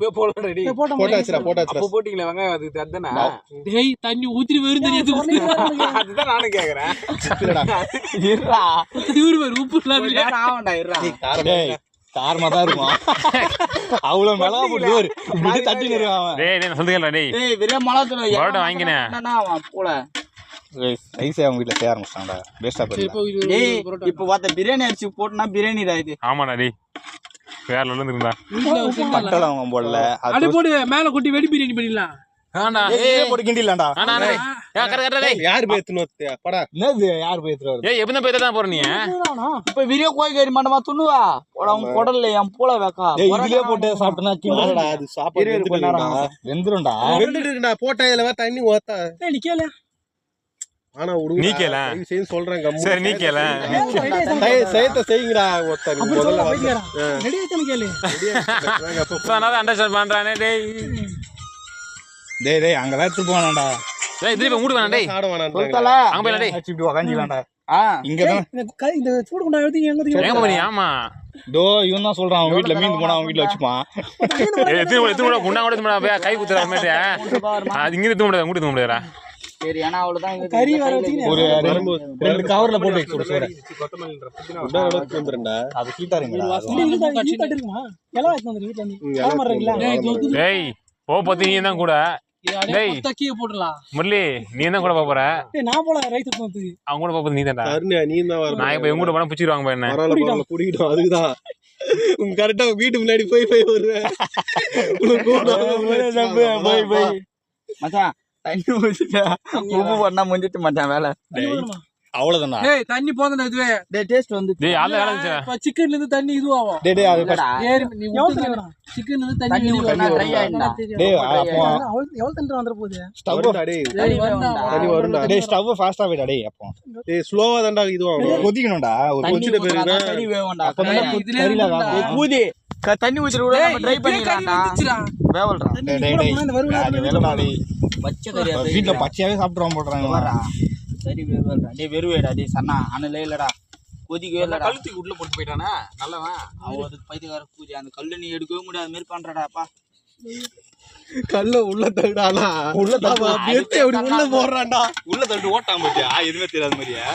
போட்டாச்சுடா போட்டாச்சுடா போட்டீங்களா வெங்காயம் அதுக்கு அதுதானே டேய் தண்ணி ஊத்தி வெறும் தண்ணி எடுத்து அதுதான் நானும் கேக்குறேன் இவரு பாரு உப்பு இல்லாம ஆவண்டா இருடா டேய் காரமா தான் இருக்கும் அவ்வளவு மிளகா போட்டு ஒரு இப்படி தட்டி நிறுவான் அவன் டேய் டேய் நான் சொல்லுங்கடா டேய் டேய் வெறும் மிளகாத்தூள் பரோட்டா வாங்கினேன் என்னன்னா அவன் போல ரைஸே அவங்க வீட்டுல செய்ய ஆரம்பிச்சிட்டாங்கடா வேஸ்டா போயிடலாம் டேய் இப்போ பார்த்த பிரியாணி அரிசி போட்டுனா பிரியாணி தான் இது ஆமாடா டேய் வேற லெவல்ல இருந்தா மட்டல அவங்க போடல அடி போடு மேல கொட்டி வெடி பிரியாணி பண்ணிடலாம் ஆண்டா போட்டு கிண்டிலாம்டா ஆனா டேய் கரெக்ட் டேய் யார் பேத்துனு படா என்னது யார் போயிட்டு வருது ஏய் எப்பதான் போய் தான் போற நீ இப்ப விரியா கோய் கறி மண்டமா துண்ணுவா அவங்க குடல்ல என் பூல வைக்கா டேய் இதுலயே போட்டு சாப்பிட்டனா கிண்டலடா அது சாப்பாடு வெந்துரும்டா வெந்துடுடா போட்டா இதுல தண்ணி ஊத்தா நீ கேளு ஆனா உடுங்க நீ கேள. செய்ய சொல்றேன் கம்மு சரி நீ கேள செய்யத்த செய்யுங்கடா ஒருத்தர் முதல்ல ரெடி ஆயிட்டானு கேளு சொன்னாதான் அண்டர்ஸ்டாண்ட் பண்றானே டேய் டேய் டேய் அங்கதான் எடுத்து போவானாடா டேய் திருப்பி மூடு வேணாம் டேய் சாட வேணாம் சொல்லிட்டல அங்க போய் டேய் இப்படி உக்காஞ்சிக்கலாம்டா ஆ இங்கதான் இந்த சூடு கொண்டா எடுத்து எங்க எங்க போறீ ஆமா டோ இவன் தான் சொல்றான் அவன் வீட்டுல மீன் போனா அவன் வீட்டுல வச்சுப்பான் எத்தனை குண்டா கூட கை குத்துற மாதிரி அது இங்க தூங்க முடியாது மூடி தூங்க முடியாதா சரி ஆனா அவ்வளவுதான் கறி வர வச்சு ஒரு ரெண்டு கவர்ல போட்டு வச்சு சோறு வந்துருண்டா அது ஹீட்டா இருங்கடா இருக்குமா எல்லாம் எடுத்து வந்து வீட்டுல இருந்து கிளம்புறீங்களா டேய் போ பத்தி நீ தான் கூட டேய் தக்கிய போடலாம் முரளி நீ தான் கூட போற டேய் நான் போல ரைஸ் எடுத்து வந்து அவங்க கூட போறது நீ தான்டா கருணா நீ தான் வர நான் இப்ப எங்க கூட போனா பிச்சிடுவாங்க போய் என்ன பரவாயில்ல குடிக்கிட்டோம் அதுக்குதான் உங்க கரெக்டா வீட்டு முன்னாடி போய் வருவேன் மச்சான் தண்ணி ஊத்திட்டா உப்பு பண்ணா முடிஞ்சிட்டு மச்சான் வேலை அவ்வளவுதானா டேய் தண்ணி போதனா இதுவே டேய் டேஸ்ட் வந்து டேய் ஆள வேலை இருந்துச்சு இப்ப சிக்கன்ல இருந்து தண்ணி இதுவாகும் டேய் டேய் அது ஏறி நீ ஊத்துறடா சிக்கன்ல இருந்து தண்ணி ஊத்துனா ட்ரை ஆயிடுடா டேய் அப்போ எவ்வளவு தண்ணி வந்துற போகுது ஸ்டவ் சரி வந்தா தண்ணி வரும்டா டேய் ஸ்டவ் ஃபாஸ்டா போய்டா டேய் அப்போ டேய் ஸ்லோவா தான்டா இதுவும் கொதிக்கணும்டா ஒரு தண்ணி கொஞ்சம் பேரு ஊத்துனா கறி வேவண்டா அப்பதான் இதுல கறில வேகும். பூதி தண்ணி ஊத்திர கூட நம்ம ட்ரை பண்ணிடலாம்டா வேவல்றா டேய் டேய் டேய் அது வேலடா டேய் பச்சை கறி வீட்ல பச்சையாவே சாப்பிடுறோம் போடுறாங்க வரா சரி வேவல்றா டேய் வெறுவேடா டேய் சன்னா அனலே இல்லடா கொதிக்கவே இல்லடா கழுத்துக்கு உள்ள போட்டு போயிட்டானா நல்லவன் அவனுக்கு பைத்தியக்கார பூஜை அந்த கல்லு நீ எடுக்கவே முடியாத மாதிரி பண்றடாப்பா கல்ல உள்ள தள்ளுடானா உள்ள தள்ளு. அப்படி உள்ள போடுறான்டா உள்ள தள்ளி ஓட்டாம போச்சியா எதுவுமே தெரியாத மாதிரியா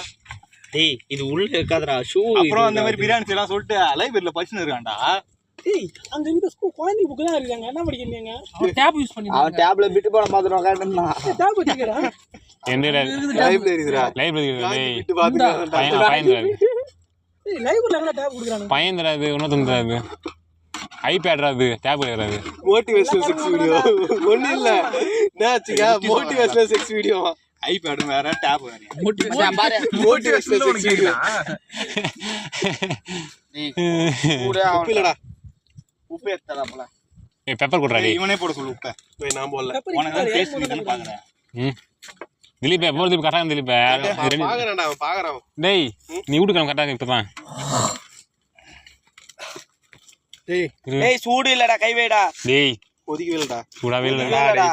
டேய் இது உள்ள இருக்காதடா ஷூ அப்புறம் அந்த மாதிரி பிரியாணி எல்லாம் சொல்லிட்டு லைப்ரரியில பச்சுன்னு இருக்கான்டா ஏய் அங்க இந்த ஸ்கூல் குழந்தை புக்கு தான் இருக்காங்க என்ன படிக்கிறீங்க அவன் டேப் யூஸ் பண்ணி அவன் டேப்ல பிட்டு போட மாதிரி உட்காந்துருந்தான். டேப் வச்சிருக்கடா எந்த லைப்ரரி இதுடா லைப்ரரி விட்டு பாத்துக்கலாம் பையன் ஏய் லைப்ரரில என்ன டேப் குடுக்குறாங்க பையன் தராது இன்னொருத்தன் தராது ஐபேட் ராது டேப் கிடையாது மோட்டிவேஷனல் செக்ஸ் வீடியோ ஒண்ணு இல்ல என்னாச்சுங்க மோட்டிவேஷனல் செக்ஸ் வீடியோ ஐபேட் வேற டேப் வேற. மோட்டிவேஷனல் செக்ஸ் வீடியோ உப்பு இல்லடா உப்பு ஏத்தறாப்ல. பெப்பர் கொடுறாடி இவனே போட சொல்லு உப்பை. போய் நான் போடல உனக்கு தான் டேஸ்ட் பண்ணி பாக்குறேன். திலீப் எப்போ திலீப் கரெக்டாக திலீப் பாக்குறேன்டா அவன் பாக்குறான் டேய் நீ வீட்டுக்கு கரெக்டாக இப்பதான் டேய் சூடு இல்லடா கை வைடா. டேய் ஒதுக்கி இல்லடா சூடாவே இல்லை இல்லடா.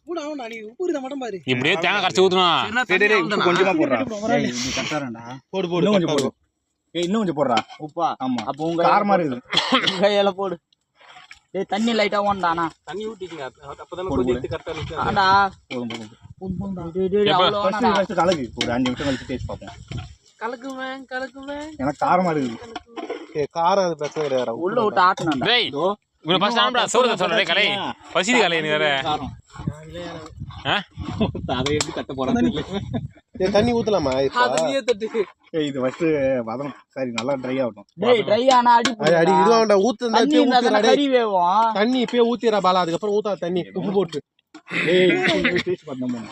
கூட அவன் நீ உப்பு இருந்த மட்டும் பாரு இப்படியே தேங்காய் கரைச்சி ஊற்றணும் டேய் உப்பு கொஞ்சமா போடுறா. பரவாயில்லை. நீ கட்டறடா. போடு போடு இன்னும் கொஞ்சம் போடு. இன்னும் கொஞ்சம் போடுறா. உப்பா? ஆமா. அப்ப உங்க காரமா இருக்குது. கையால போடு. டேய் தண்ணி லைட்டா ஓண்டானா. தண்ணி ஊத்திட்டீங்க அப்பதான் கொதி எடுத்து கரெக்டா நிக்கும் ஆடா. போதும் டேய் அவ்வளவு வேணாடா. ஃபர்ஸ்ட் கலக்கு ஒரு 5 நிமிஷம் கழிச்சு டேஸ்ட் பார்ப்போம். கலக்குவேன் எனக்கு காரமா இருக்குது. காரம் அது பிரச்சனை கிடையாது உள்ள விட்டு ஆட்டணும்டா. டேய் இவனை ஃபர்ஸ்ட் ஆம்பளா சோறு சொல்ற கலை பசிது கலை நீ வேற ஆ அதை எடுத்து கட்ட போறான். ஏய் தண்ணி ஊத்தலாமா இப்ப அது நீயே தட்டு இது ஃபர்ஸ்ட் வதனம் சரி நல்லா ட்ரை ஆகட்டும். டேய் ட்ரை ஆனா அடி அடி இதுவாண்டா ஊத்துறதா தண்ணி இப்பவே இருந்தா ஊத்திரா கறி வேவும். தண்ணி இப்பவே ஊத்திரா பாலா அதுக்கு அப்புறம் ஊத்தாத தண்ணி உப்பு போட்டு ஏய் டேஸ்ட் பண்ணோம்.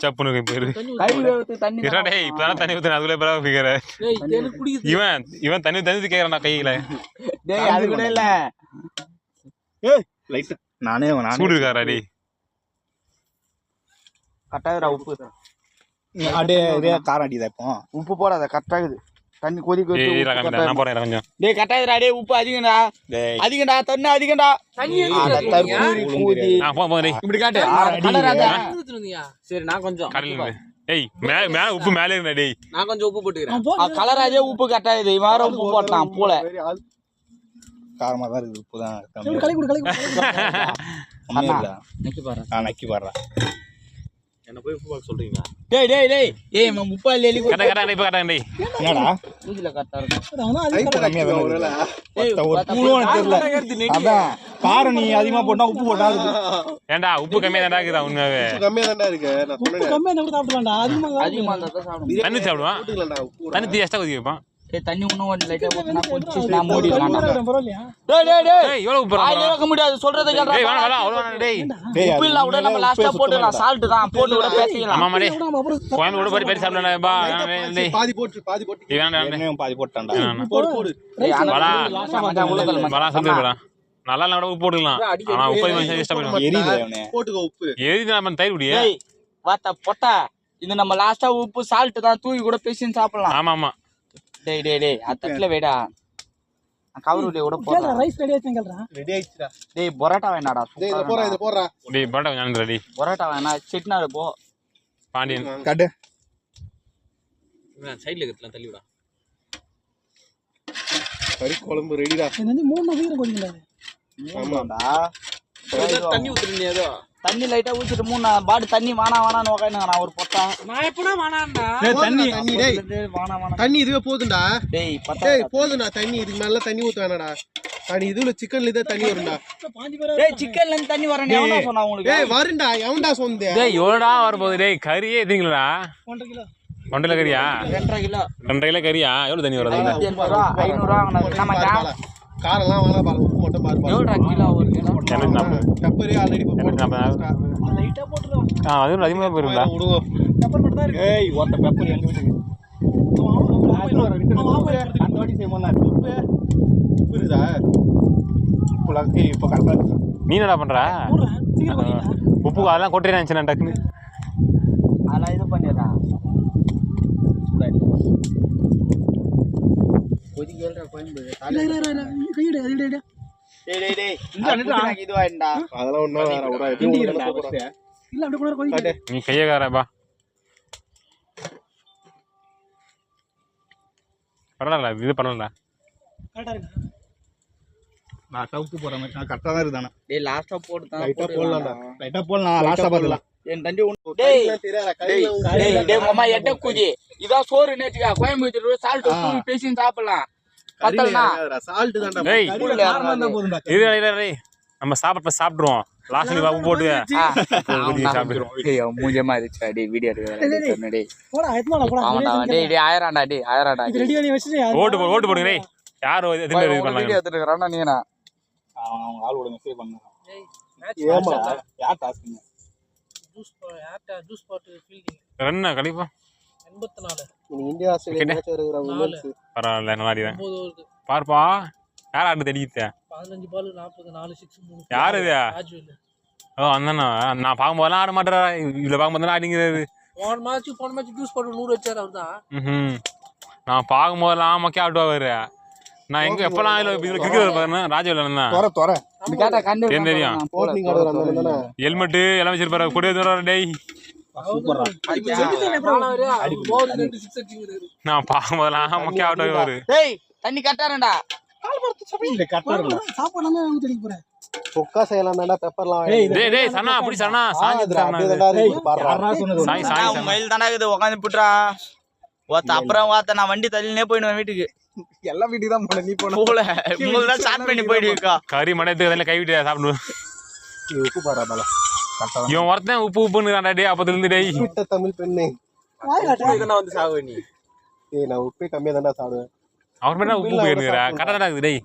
சப்புனுக்கு பேரு கறி வேவுக்கு தண்ணி இரா டேய் இப்பதான் தண்ணி ஊத்துன அதுல பரவ ஃபிகர் டேய் எனக்கு பிடிக்குது இவன் தண்ணி தண்ணி கேக்குறான்டா கையில டேய் அது கூட இல்ல. லைட் நானே சூடு இருக்காரா டேய் கட்டாதுடா உப்பு. அப்படியே இதே காரம் அடிதா இப்போ. உப்பு போடாத கட்டாகுது. தண்ணி கொதிக்க ஏய் வச்சு ரகமே நான் போறேன் கொஞ்சம் டேய் கட்டாதுடா டேய் உப்பு அதிகம்டா. அதிகம்டா தண்ணி அதிகம்டா. தண்ணி தர்பூரி கூதி போ டேய் இப்படி காட்டு. கலராத. ஊத்துறீங்க சரி நான் கொஞ்சம் கடல்ல இருந்து டேய் மேல உப்பு மேல இருந்தா டேய் நான் கொஞ்சம் உப்பு போட்டுக்கிறேன் கலராதே உப்பு கட்டாயுது. இவன் வேற உப்பு போட்டான் பூல. காரமா தான் இருக்குது. உப்பு தான் கலை கொடு அண்ணா நிக்கி பாரு. நக்கி பாடுறா. என்ன போய் உப்பு போட சொல்றீங்க டேய் டேய் டேய் ஏய் ம உப்பு அள்ளி கட்ட கட்ட இப்ப கட்ட டேய் என்னடா மூஞ்சில கட்டா இருக்கு. அவனா அது லைட் கம்மியா தான் இருக்குது. ஏய் ஒரு பூவும் தெரியல. அதான் காரம் நீ அதிகமா போட்டா உப்பு போட்டா இருக்குது. ஏன்டா உப்பு கம்மியா தான் இருக்குதா உண்மையாவே கம்மியா தான்டா இருக்கு நான் உப்பு சொன்னேன் கம்மியா இருந்தா கூட சாப்பிடலாம்டா அதிகமா அதிகமா இருந்தா தான் சாப்பிடும். தண்ணி சாப்பிடுவான் ஊத்திக்கலாம்டா உப்பு தண்ணி தீ எஸ்டா கொதிக்க வைப்பான் டேய் தண்ணி இன்னும் கொஞ்சம் லைட்டா ஊத்துனா கொஞ்சம் நான் மூடிடலாம். பரவாயில்லையா டேய் டேய் டேய் டேய் எவ்வளவு உப்பு ஆயில வைக்க முடியாது சொல்றத கேளுடா. டேய் வேணாம் வேணாம் அவ்வளவு வேணாம் டேய் டேய் உப்பு இல்ல விட நம்ம லாஸ்டா போட்டுடலாம். சால்ட் தான் போட்டு விட பேசிக்கலாம். ஆமா டேய் நம்ம அப்புறம் கோயம்பு கூட போய் பேசி சாப்பிடலாம் பா டேய் பாதி போட்டு டேய் வேணாம் என்னையும் பாதி போட்டான்டா. போடு போடு டேய் வடா. லாஸ்டா மச்சான் உள்ள தள்ள வரா சந்து போடா நல்லா இல்ல உப்பு போட்டுக்கலாம் ஆனா உப்பு மனுஷன் வேஸ்டா போயிடும் எரியுது அவனே. போட்டுக்கோ உப்பு எதுக்கு நம்ம தயிர் குடியே டேய் வாத்த பொட்டா இது நம்ம லாஸ்டா உப்பு சால்ட் தான் தூவி கூட பேசின்னு சாப்பிடலாம். ஆமா ஆமா டேய் டேய் டேய் அத்தட்ல வேடா கவர் உள்ள கூட கேளுடா போறா. ரைஸ் ரெடி ஆச்சுன்னு கேளுடா ரெடி ஆயிடுச்சுடா டேய் பரோட்டா வேணாடா. டேய் இத போறா இத போறா டேய் பரோட்டா கொஞ்சம் ரெடி பரோட்டா வேணா செட்னாரு போ. பாண்டியன் காட்டு. சைடுல இருக்கல தள்ளி விடா கறி குழம்பு ரெடிடா இது வந்து 3 நிமிஷம் கொதிக்கல ஆமாடா. தண்ணி ஊத்துறீங்க ஏதோ தண்ணி லைட்டா ஊத்திட்டு மூணு பாடி தண்ணி வானான்னு உட்காந்துங்க. நான் ஒரு பொட்டா நான் எப்படா வேணாம்டா டேய் தண்ணி டேய் வானா தண்ணி இதுவே போதும்டா டேய் பத்தா டேய் போதும்டா தண்ணி இதுக்கு மேல தண்ணி ஊத்த வேணாடா அடி இதுல சிக்கன்ல இதே தண்ணி வரும்டா பாஞ்சு பேரா டேய் சிக்கன்ல இருந்து தண்ணி வரணும் எவனா சொன்னா உங்களுக்கு? டேய் வரும்டா எவன்டா சொன்னே டேய் எவ்வளோடா வரப்போகுது டேய் கறியே எதுங்களா 1.5 கிலோ 1 கிலோ கறியா 2.5 கிலோ 2 கிலோ கறியா எவ்வளோ தண்ணி வருது 500 ரூபா 500 ரூபா வாங்கினது நம்ம காரெல்லாம் வேணாம் பாரு உப்பு மட்டும் பாரு எவ்வளோ கிலோ ஒரு கிலோ எனக்கு 40 பெப்பரே ஆல்ரெடி எனக்கு 40 லைட்டா போட்டுறோம் அதுவும் அதிகமாக போயிருந்தா விடுங்க பெப்பர் மட்டும் தான் இருக்கு ஏய் ஒத்த பெப்பர் எங்க வீட்டுக்கு. அந்த வாட்டி செய்வோம் நான். உப்பு புரியுதா உப்பு இப்போ கரெக்டாக இருக்கு. நீ என்னடா பண்ற போடுறேன் சீக்கிரம் கொதிக்கடா உப்பு அதெல்லாம் கொட்டே நினச்சேன் டக்குன்னு அதெல்லாம் இது பண்ணிடுறா கொதிக்க ஏழ்ற கோயம்பு கையிட அது இட டேய் டேய் டேய் இந்த இதுவாயிண்டா. அதெல்லாம் ஒண்ணும் வேற விடா இது இல்ல அப்படியே கூட கொதிக்க நீ கையக்காரப்பா பரவாயில்ல இது பண்ணல கரெக்டா இருக்கு நான் உப்பு போடுற மாதிரி நான் கரெக்டாக தான் இருக்குதானே. டேய் லாஸ்டா போட்டு தான் லைட்டா போடலாம்டா லைட்டாக போடலாம் லாஸ்ட்டாக பார்த்துக்கலாம். என் தண்டி ஒன்று டேய் டேய் டேய் டேய் மாமா எட்ட குஜி இதான் சோறு நேத்துக்கா கோயம்புத்தூர் சால்ட் தூவி பேசி சாப்பிடலாம். பத்தலனா சால்ட் தான்டா டேய் போதும்டா இரு நம்ம சாப்பிட்டுருவோம் லாஸ்ட் நீ போட்டு மூஞ்ச மாதிரி டேய் வீடியோ எடுக்கறேன் டேய் போடா எத்தனை போடா அவன்டா டேய் ஆயறாடா இது ரெடி பண்ணி வச்சிட்டு ஓட்டு போடுங்க டேய் யார் எதுல இது பண்ணாங்க வீடியோ எடுத்துக்கறானே நீனா அவங்க ஆளோட மெசேஜ் பண்ணாங்க டேய் ஏமா யார் டாஸ்க் ஜூஸ் பாட்டு ஃபீல்டிங் என்ன கண்டிப்பா 84 இந்தியா ஆஸ்திரேலியா மேட்ச் இருக்குற உமன்ஸ் பரவாயில்ல நல்லா இருக்கு 9 வருது பாருப்பா யார் ஆட்டு தெடிக்கிட்ட 15 பால் 40 4 6 3 யார் இது ராஜ்வல் ஓ அண்ணா நான் பார்க்கும்போதெல்லாம் ஆட மாட்டேறா இதுல பார்க்கும்போதெல்லாம் ஆடிங்கிறது போன மேட்ச் ஜூஸ் பாட்டு 100 வச்சாரு அவர்தான் நான் பார்க்கும்போதெல்லாம் மக்கே ஆடுவாரு நான் எங்க எப்பெல்லாம் இதுல கிரிக்கெட் பாருங்க ராஜவேலன் தான் தொற கேட்டா கண்ணு ஏன் தெரியும் ஓப்பனிங் ஆடுற அந்த தானே ஹெல்மெட் எல்லாம் வச்சிருப்பாரு கொடி எடுத்து டேய் நான் பார்க்கும்போதெல்லாம் மக்கே ஆடுவாரு டேய் தண்ணி கட்டாரடா இந்த கட்டறல சாப்பாடு ஊத்தி போறேன் பொக்கா செய்யலாம் தான்டா பெப்பர்லாம் டேய் சனா அப்படி சனா சாஞ்சி அப்படியே தான்டா இருக்கு பாருடா யாரா சொன்னது சாய் சாய் சனா. மயில் தானே இருக்குது உட்காந்து புட்றா அப்புறம் நான் வண்டி தள்ளினே போயிடுவேன் வீட்டுக்கு எல்லா வீட்டுக்கு தான் போன நீ போன போல உங்களுக்கு தான் ஸ்டார்ட் பண்ணி போயிடுவீக்கா கறி மடத்துக்கு அதில் கை விட்டு சாப்பிடுவேன் உப்பு பாறா பாலா இவன் ஒருத்தன் உப்புன்னு டேய் அப்பத்துல இருந்து டேய் விட்ட தமிழ் பெண்ணே வந்து சாவு நீ ஏய் நான் உப்பே கம்மியா தான்டா சாப்பிடுவேன் அவர் மேல உப்பு போயிருக்கிற கரெக்டா இருக்குது டேய்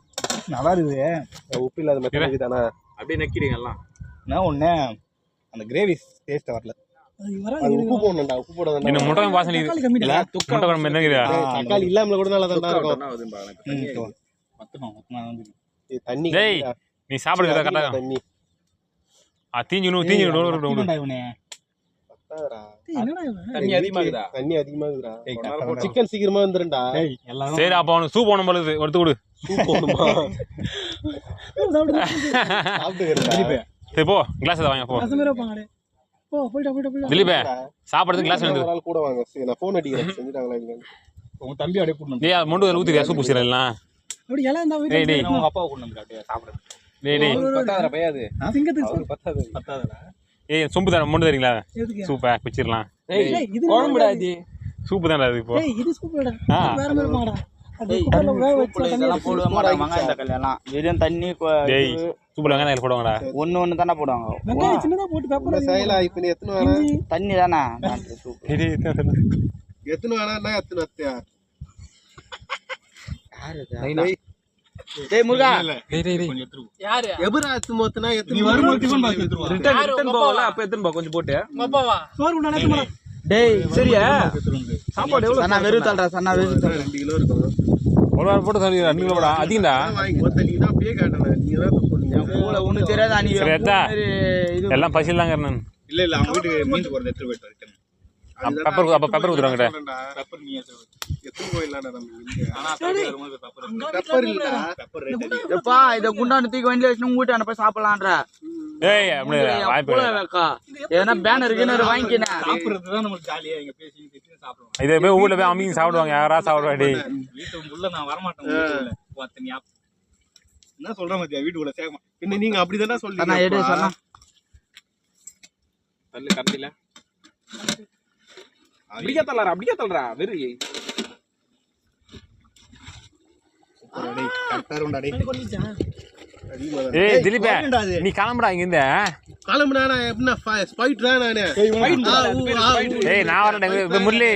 நல்லா இருக்குது நான் உப்பு இல்லாத மெத்தட் தானே அப்படியே நக்கிறீங்க எல்லாம் நான் ஒண்ணே அந்த கிரேவி டேஸ்ட் வரல அது உப்பு போடணும்டா உப்பு போட வேண்டாம் இன்னும் முட்டை வாசனை இருக்குது முட்டை குழம்பு என்ன இருக்குது தக்காளி இல்லாமல கூட நல்லா தான்டா இருக்கும் ஏய், தண்ணி டேய் நீ சாப்பிடுறது கரெக்டா தண்ணி தீஞ்சு பத்தாதடா. தண்ணி அதிகமா இருக்குதா தண்ணி அதிகமா இருக்குடா சிக்கன் சீக்கிரமா வந்துரும்டா சரி அப்ப அவனுக்கு சூப் போன பொழுது எடுத்து கொடு சூப் போடுமா சாப்பிட்டு சரி போ கிளாஸ் வாங்க போ திலீபே சாப்பிடுறது கிளாஸ் எடுத்து ஒரு ஆள் கூட வாங்க சரி நான் ஃபோன் அடிக்கிறேன் செஞ்சுட்டாங்களா இல்லைன்னு உங்க தம்பி அப்படியே கூட்டு டேய் அது மொண்டு ஊத்திரியா சூப் ஊசிரலாம் அப்படி எல்லாம் இருந்தா டேய் டேய் உங்க அப்பாவை கூட்டு வந்து சாப்பிடுறது டேய் டேய் பத்தாதடா பையாது சிங்கத்துக்கு பத்தாதடா ஏய் சூப்பு தான மொண்டு தரீங்களா எதுக்கு சூப்பை குச்சிரலாம் டேய் இது குழம்புடா இது சூப்பு தானே அது இப்போ டேய் இது சூப்பர்டா ஆ. வேற மாதிரி பாடா அது குக்கர்ல வேக வச்சு தண்ணி இதெல்லாம் போடுவாங்க மாட்டாங்க வெங்காயம் தக்காளி எல்லாம் வெறும் தண்ணி டேய் சூப்புல வெங்காயம் போடுவாங்கடா ஒண்ணு தானே போடுவாங்க வெங்காயம் சின்னதா போட்டு இந்த பெப்பர் சைலா இப்போ நீ எத்தனை வேணா தண்ணி தானே சூப் டேய் டேய் எத்தனை வேணா எத்தனை அத்தையா டேய் முருகா டேய் டேய் கொஞ்சம் எடுத்துரு யாரு எபரா எத்து மொத்தனா நீ எத்தனை வரும்போது டிஃபன் பாக்ஸ் எடுத்துரு ரிட்டர்ன் போகல அப்ப எடுத்துன்னு போ கொஞ்சம் போட்டு அப்பாவா சோறு உண்டானே போடா டேய் சரியா சாப்பாடு எவ்வளவு சன்னா வெறும் தள்ளுறா சன்னா வெறும் தள்ளுறா 2 கிலோ இருக்கும் ஒரு வாரம் போட்டு சொல்லி 2 கிலோ போடா அதிகம்டா வாங்கி மொத்த நீ தான் அப்படியே காட்டணும் நீ தான் சொன்னீங்க மூளை ஒண்ணு தெரியாதா நீ சரி, எத்தா? இது எல்லாம் பசியில் தாங்க இருந்தேன் இல்ல இல்ல அவங்க வீட்டுக்கு மீன் போறது எடுத்துட்டு போயிட்டு வரேன் பெப்பர் ஊத்துறாங்கடா பெப்பர் நீ எடுத்து எத்தனை போயிடலாம்டா நம்ம இங்க ஆனா பெப்பர் பெப்பர் இல்லடா பெப்பர் ரேட் எப்பா இத குண்டான தூக்கி வண்டியில வச்சு உங்க வீட்டான போய் சாப்பிடலாம்ன்ற டேய் அப்படி வாய்ப்பு போல வைக்கா ஏன்னா பேனர் கிணறு வாங்கிக்கினேன் சாப்பிடுறது தான் நமக்கு ஜாலியா இங்க பேசி பேசி சாப்பிடுவோம் இதை போய் ஊர்ல போய் அம்மிங்க சாப்பிடுவாங்க யாரா சாப்பிடுவா டேய் வீட்டு உள்ள நான் வர மாட்டேன் நீ என்ன சொல்ற மத்தியா வீட்டுக்குள்ள சேர்க்க பின்ன நீங்க அப்படிதானே சன்னா எடு சொல்றீங்க சன்னா தள்ளு கரண்டில அப்படியே தள்ளறா வெறு ஏய் திலீபே நீ கிளம்புடா இங்க இருந்து கிளம்புடா நான் எப்படின்னா ஸ்பைட்ரா நானு ஏய் நான் வரேன் முரளி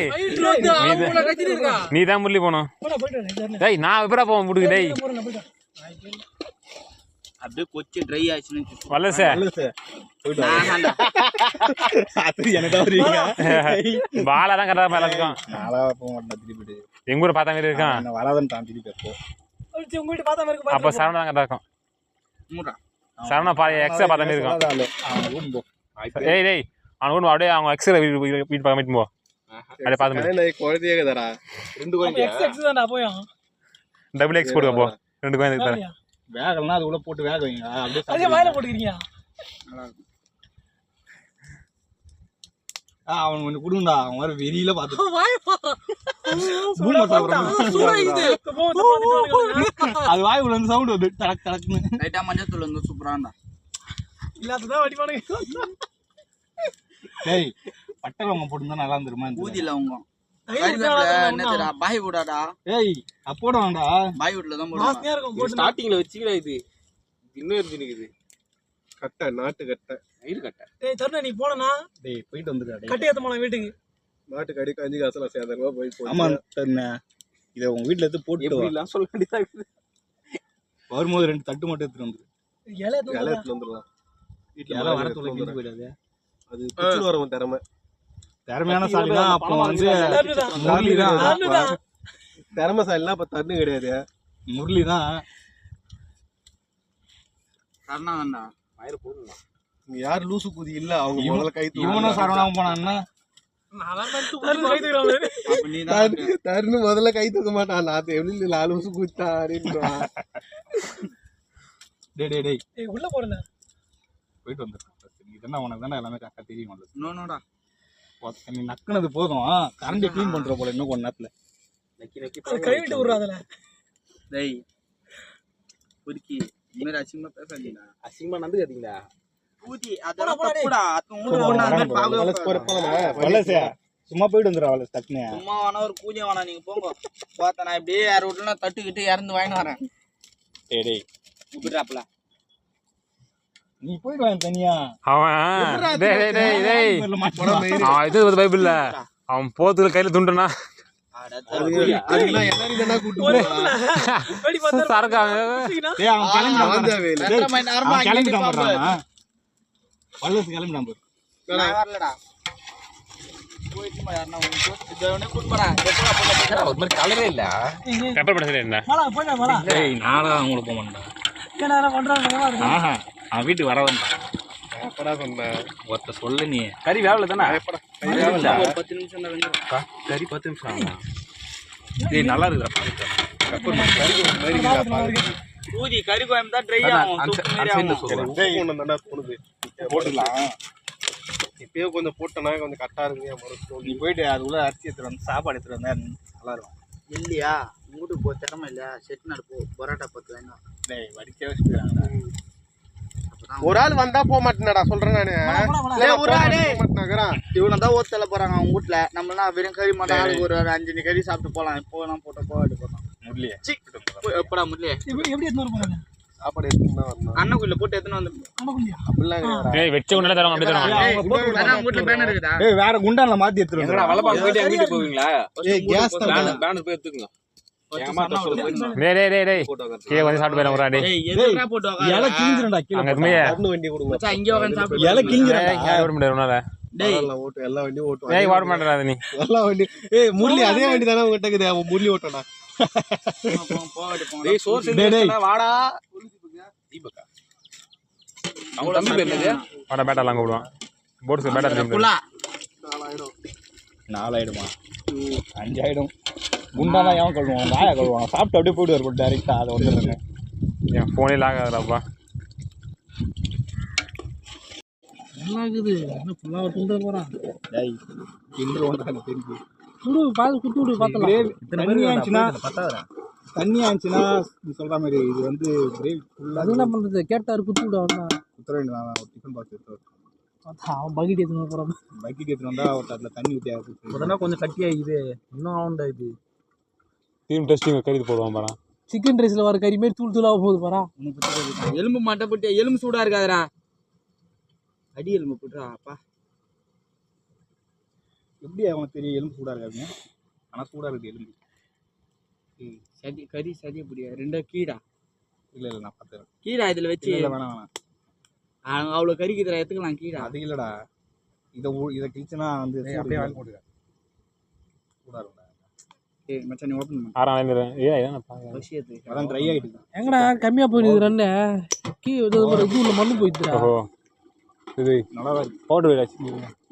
நீ தான் முரளி போனோம் போடா போய்ட்டு டேய் நான் எப்படா போவேன் முடுக்கு டேய் போறேன் போய்ட்டு அப்படியே கொச்சி ட்ரை ஆயிடுச்சுன்னு வல்லசே பாலா தான் கரெக்டா மேல இருக்கும் நாளா போக மாட்டேன் திருப்பி எங்க ஊரை பார்த்த மாதிரி இருக்கான் வராதன் திருப்பி எப்போ உங்க வீட்டு பார்த்தா மாதிரி இருக்கு அப்ப சரவணா தான் கரெக்டா இருக்கும் மூடா சரவணா எக்ஸ்ட்ரா பார்த்த மாதிரி இருக்கும் ஏய் டேய் அவன் கூட அப்படியே அவங்க எக்ஸ்ட்ரா வீட்டு பார்க்க மீட்டு போ அப்படியே பார்த்து மாதிரி குழந்தையே கதரா 2 கோயில் எக்ஸ் எக்ஸ் தான்டா போயும் டபுள் எக்ஸ் போடுங்க போ 2 கோயில் தரேன் வேகலாம் அது உள்ள போட்டு வேக வைங்க அப்படியே அதே வாயில போட்டுக்கிறீங்க அவன் கொஞ்சம் குடுங்கடா அவன் வர வெளியில பாத்து வாய் அது வாய் உள்ள சவுண்ட் வந்து டடக் டடக்னு லைட்டா மஞ்சள் தூள் வந்து சூப்பராண்டா இல்லாததான் வடிவானுங்க டேய் பட்டை லவங்கம் போட்டுருந்தா நல்லா இருந்துருமா ஊதியில அவங்க பாய் விடாடா. ஏய் அப்போடாடா பாய் வீட்ல தான் போடுவாங்க. வாசனையா இருக்கும் போட்டு. ஸ்டார்டிங்ல வச்சுக்கிறா இது இன்னும் இருக்குது கட்டை நாட்டு கட்டை வயிறு கட்ட டேய் தருணா நீ போனா டேய் போயிட்டு வந்துடா டேய். கட்டி ஏத்த போலாம் வீட்டுக்கு. நாட்டு கடி கஞ்சி காசுல 1000 ரூபாய் போய் போடு. ஆமா தருணா இதை உங்க வீட்டுல எடுத்து போட்டு எப்படி எல்லாம் சொல்ல வேண்டியதா இருக்குது வரும்போது 2 தட்டு மட்டும் எடுத்துட்டு வந்து இலை ஏத்த இலை எடுத்துட்டு வந்துடலாம். வீட்டுல எல்லாம் மழை வரத்துல எடுத்துட்டு கிண்டி வந்துடுறேன். போயிடாது. அது பிடிச்சிட்டு வரவன் திறமை. திறமையான சாலினா அப்போ வந்து தருணா முரளி தான். தருணா திறமைசாலினா அப்ப தண்ணி கிடையாது. முரளி தான். கர்ணா வேண்டா. வயிறு போடுங்க இங்க யாரு லூசு குதி இல்ல அவங்க முதல்ல கை இவனும் சரவணாவும் போனான்னா நான் வந்து தருணா கைதுறானே. அப்ப நீ தான் தருணு முதல்ல கை தூக்க மாட்டான். நான் எப்படி 4 லூசு குதித்தா அப்படின்னு டேய் டேய் டேய் ஏய் உள்ள போறல. போயிட்டு வந்துடுறேன். இதெல்லாம் உனக்கு தானே எல்லாமே கரெக்டாக தெரியும். நோடா. நீ நக்குனது போதும். கரண்டி க்ளீன் பண்ற போல இன்னும் கொஞ்ச நேரத்துல. அது கழுவிட்டு விடுறாதல. டேய் புடிக்கி இமேர அசிங்கமா பேசாதீங்கடா. அசிங்கமா நடந்துக்காதீங்களா பூதி அதெல்லாம் தப்புடா. அது ஊரு ஒண்ணா அந்த பாக்க வலசே சும்மா போயிட்டு வந்துடுறா வலச டக்குனே. சும்மா வேணா ஒரு பூஜை வேணா நீங்க போங்க. பார்த்தா நான் இப்படியே யார் வீட்டுல தட்டுக்கிட்டு இறந்து வாங்கிட்டு வரேன். டேய் டேய் இப்படிறாப்ல. நீ போயிட்டு வாங்க தனியா. அவன் டேய் டேய் டேய் டேய் அவன் இது பைபிள்ல அவன் போத்துல கையில துண்டுனா அதுக்கெல்லாம் எல்லாரும் தானே கூட்டு போறாங்க. வெடி பார்த்தா சரக்காங்க டேய் அவன் கிளம்பிட்டான். வாந்தாவே இல்ல. அவன் கிளம்பிட்டான் பண்றான். வலச கிளம்பிட்டான் பாரு. நான் வரலடா. போயிட்டு யாரனா இதவனே கூட்பறா. எப்படா போடா. ஒரு மாதிரி கலரே இல்ல பெப்பர் பட சரியா என்ன வாடா போடா வாடா. டேய் நாளா அவங்களுக்கு போக மாட்டேன். என்னடா பண்றாங்க நல்லா இருக்கு. ஆஹா அவன் வீட்டுக்கு வர வந்தான். எப்படா சொன்ன ஒருத்த சொல்லு நீ. கறி வேவல தானே ஒரு 10 நிமிஷம் தான் வந்து. கறி 10 நிமிஷம் ஆகும் டேய் நல்லா இருக்குடா பூதி கறி கோயம் தான் ட்ரை ஆகும். சூப்பு மாதிரி ஆகும். டேய் ஒண்ணு தானே தோணுது. போட்டுடலாம். இப்பயே கொஞ்சம் போட்டனா கொஞ்சம் கரெக்டா இருக்குங்க மறுத்து. நீ போயிட்டு அதுக்குள்ள அரிசி எடுத்துட்டு வந்து சாப்பாடு எடுத்துட்டு வந்தா நல்லா இருக்கும். இல்லையா வீட்டுக்கு போ திறமை இல்ல செட் நடப்போ பரோட்டா 10 வேணும். டேய் வடிக்கவே வச்சுக்கிறாங்கடா. ஒரு ஆள் வந்தா போக மாட்டேனடா சொல்றேன் நானு. டேய் ஒரு ஆளே மாட்டேங்கறான். இவன தான் ஓத்தல போறாங்க அவங்க வீட்ல. நம்மளா வெறும் கறி மட்டும் ஆளுக்கு ஒரு 5 கறி சாப்பிட்டு போலாம். இப்போ நான் போட்டு போவாடி போறோம். முரளியே எப்படா முடியல எப்படி எடுத்து வர போறாங்க? சாப்பாடு எடுத்துட்டு தான் வரணும். அண்ணக்குள்ள போட்டு எத்தனை வந்து அண்ணகுண்டியா? அப்படிலாம் கிடையாது. டேய் வெச்ச உடனே தரவங்க அப்படியே தரவங்க அண்ணா வீட்ல பேனர் இருக்குதா? டேய் வேற குண்டான்ல மாத்தி எடுத்துட்டு எங்கடா வந்து. வலபாக்கு போயிட்டு எங்க வீட்டுக்கு போவீங்களா ஏய் கேஸ் தான். பேனர் போய் எடுத்துக்கங்க டேய் டேய் டேய் டேய் கீழ வந்து சாப்பிட்டு போறேன் ஒரா டேய் டேய் எதுக்குடா போட்டு இலை வாங்க? கிழிஞ்சிரடா கீழ. அங்க எதுமே கண்ணு வண்டி கொடுங்க. மச்சான் இங்க உட்கார்ந்து சாப்பிடு. இலை கிழிஞ்சிரடா. யார் ஓட முடியாது உன்னால டேய் எல்லாம் ஓட்டு எல்லா வண்டியும் ஓட்டு. ஏய் ஓட மாட்டேடா நீ எல்லா வண்டி. ஏய் முரளி அதே வண்டி தானே உங்ககிட்ட இருக்குது. அவன் முரளி ஓட்டடா. போவாடி போங்க. டேய் சோறு டேய், டேய். செஞ்சு வாடா தீபக்கா அவங்க தம்பி பேர் என்னது அவன பேட்டாலாம் கூடுவான் போர்ட்ஸ் பேட்டா தெரியும் புலா 4 ஆயிடுமா 5 ஆயிடும். குண்டானா ஏன் கழுவுவான்? வாயை கழுவுவான். சாப்பிட்டு அப்படியே போயிட்டு வருவோம் டைரெக்டா. அதை வந்துடுறேங்க. என் போனே லாக் ஆகுதுடாப்பா நல்லா இருக்குது என்ன ஃபுல்லா துண்டு போறான் டேய் கிண்டல் ஒன்றாங்க தெரிஞ்சு. குடு பால் குட்டு விடு பார்த்தலாம் தண்ணி ஆச்சுன்னா நீ சொல்ற மாதிரி இது வந்து கிரேவி ஃபுல்லா அது என்ன பண்றது கேட்டாரு குத்து விடு அவன் குத்துற வேண்டியதான். ஒரு டிஃபன் பாக்ஸ் எடுத்து அவன் பக்கெட் எடுத்துன்னு போறான் பைக்கு எடுத்துட்டு வந்தா ஒரு அதுல தண்ணி ஊற்றி உடனே கொஞ்சம் கட்டியா இது இன்னும் ஆகும்டா இது டீம் டெஸ்டிங் கறி போடுவான் பாரா சிக்கன் ரைஸ்ல வர கறி மாதிரி தூள் தூளாக போகுது பாரா எலும்பு மாட்ட போட்டு எலும்பு சூடா இருக்காதுடா அடி எலும்பு போட்டுறா அப்பா எப்படி அவனுக்கு தெரியும் எலும்பு சூடா இருக்காதுங்க? ஆனா சூடா இருக்கு எலும்பு. சதி கறி சதி புடியா ரெண்டா கீடா இல்ல இல்ல நான் பார்த்தேன். கீடா இதுல வச்சு இல்ல வேணாம் வேணாம். அவ்வளவு கறிக்கு இதுல எடுத்துக்கலாம் கீடா அது இல்லடா. இதை கிழிச்சுனா வந்து அப்படியே வாங்கி போட்டுக்க சூடா இருக்கும்டா. ஏய் மச்சான் நீ ஓபன் பண்ணு ஆறாம் என்னப்பா விஷயத்து அதான் ட்ரை ஆயிடுது. எங்கடா கம்மியா போயிடுது ரன்னு கீ இது உள்ள மண்ணு போயிடுதுடா ஓஹோ இது நல்லா இருக்கு. பவுடர் வச்சு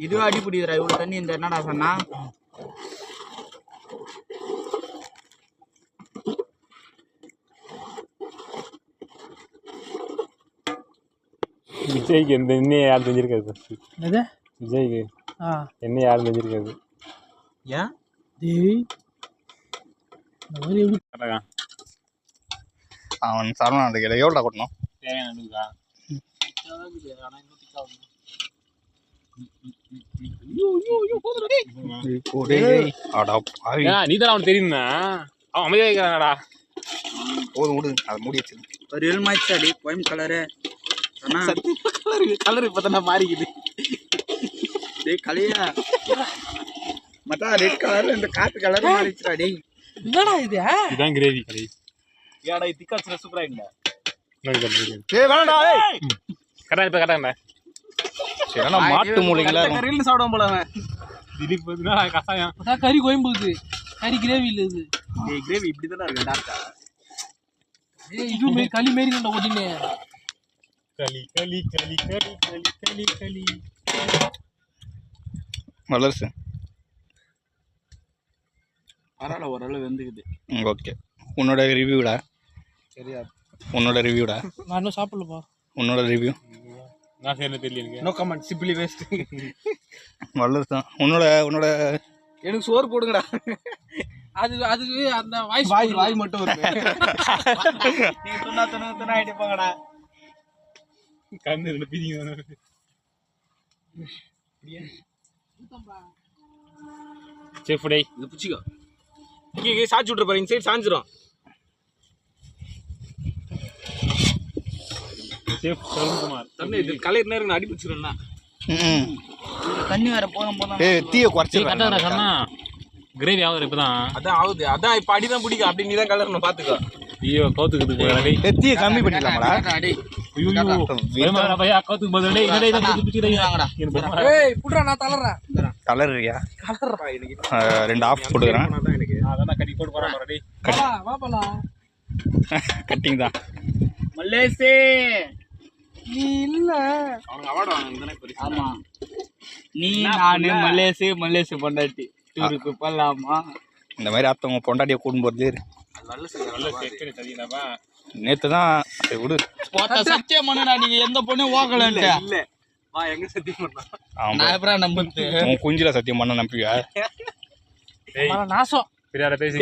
இதுவே அடி புடிதுடா இவ்வளவு தண்ணி இந்த என்னடா சொன்னா விஜய்க்கு எந்த எண்ணெய் யாரும் செஞ்சிருக்காது என்னது விஜய்க்கு எண்ணெய் யாரும் செஞ்சிருக்காது ஏன் டேய் இந்த மாதிரி எப்படி அவன் சரவணன் அந்த கிட்ட எவ்வளோடா கொட்டணும்? நீ தான் அவனுக்கு தெரியுமா அவன் அமைதியாக இருக்கிறானடா போதும் விடு அதை மூடி வச்சு ஒரு ஏழ்மாச்சு அடி கோயம் கலரு கலர் இப்போ தானே மாறிக்குது டேய் கலையா மத்தா ரெட் கலர்ல இந்த காப்பி கலர் மாறிச்சுடா டேய் என்னடா இது இதுதான் கிரேவி கடை ஏடா திக்காச்சுல சூப்பரா இல்ல கரெக்டாக இப்போ கரெக்டாங்கண்ணா சரி மாட்டு மூளைகளா கறியில் சாப்பிடுவோம் போல அவன் திடீர் பார்த்தீங்கன்னா கசாயம் அதான் கறி கோயம்புது கறி கிரேவி இல்லை இது டேய் கிரேவி இப்படி தானே இருக்கு டார்க்கா இது மாரி களி மாரி கண்ட ஒடினே களி களி களி களி களி களி களி வளர்ச்சி பரவாயில்ல ஓரளவு வெந்துக்குது ஓகே உன்னோட ரிவ்யூடா சரியா உன்னோட ரிவ்யூடா நான் இன்னும் சாப்பிடலப்பா உன்னோட ரிவ்யூ நான் செய்யணும் தெரியல எனக்கு நோ கமெண்ட் சிம்பிளி வேஸ்ட் வளர்ச்சி தான் உன்னோட எனக்கு சோறு போடுங்கடா அதுக்கு அந்த வாய்ஸ் வாய் மட்டும் இருக்கு நீ துணா அடிப்பாங்கடா கண்ணு ரெண்டு பீதிங்க செஃப் டே இது பிடிச்சிக்கோ இங்கே சாய்ச்சி விட்ரு பாரு இந்த சைடு சாஞ்சிரும் செஃப் சருண்குமார் தண்ணி இது கலர் நேரம் அடி பிடிச்சிரும்னா ம் தண்ணி வேற போதும் ஏய் தீயை குறைச்சி கரெக்டாக சொன்னா கிரேவி ஆகுது இப்போதான் அதான் ஆகுது அதான் இப்போ அடிதான் பிடிக்கும் அப்படி நீ தான் கலர் பாத்துக்கோ ஐயோ கவுத்துக்குது போய் ஏய் தீயை கம்மி பண்ணிடலாமாடா பையா கவுத்துக்கு போதும் ஏய் புட்றா நான் தளறேன் கலரியா 2 ஆஃப் போட்டுக்கிறேன் அதான் கட்டி போட்டு போறேன் வா போலாம் கட்டிங் தான் மல்லேசி நீ இல்ல அவனுக்கு அவார்டு வாங்க ஆமா நீ நானு மல்லேசி பொண்டாட்டி டூருக்கு போலாமா இந்த மாதிரி அத்தவங்க பொண்டாட்டியை கூடும் போகிறது தெரியுதாப்பா நேற்று தான் விடு சத்தியம் பண்ணுடா நீங்க எந்த பொண்ணும் ஓகலன்ட்டு இல்ல வா எங்க சத்தியம் பண்ணா நான் எப்பறம் நம்புறது உன் குஞ்சில சத்தியம் பண்ண நம்பியா நாசம் பிரியாட பேசி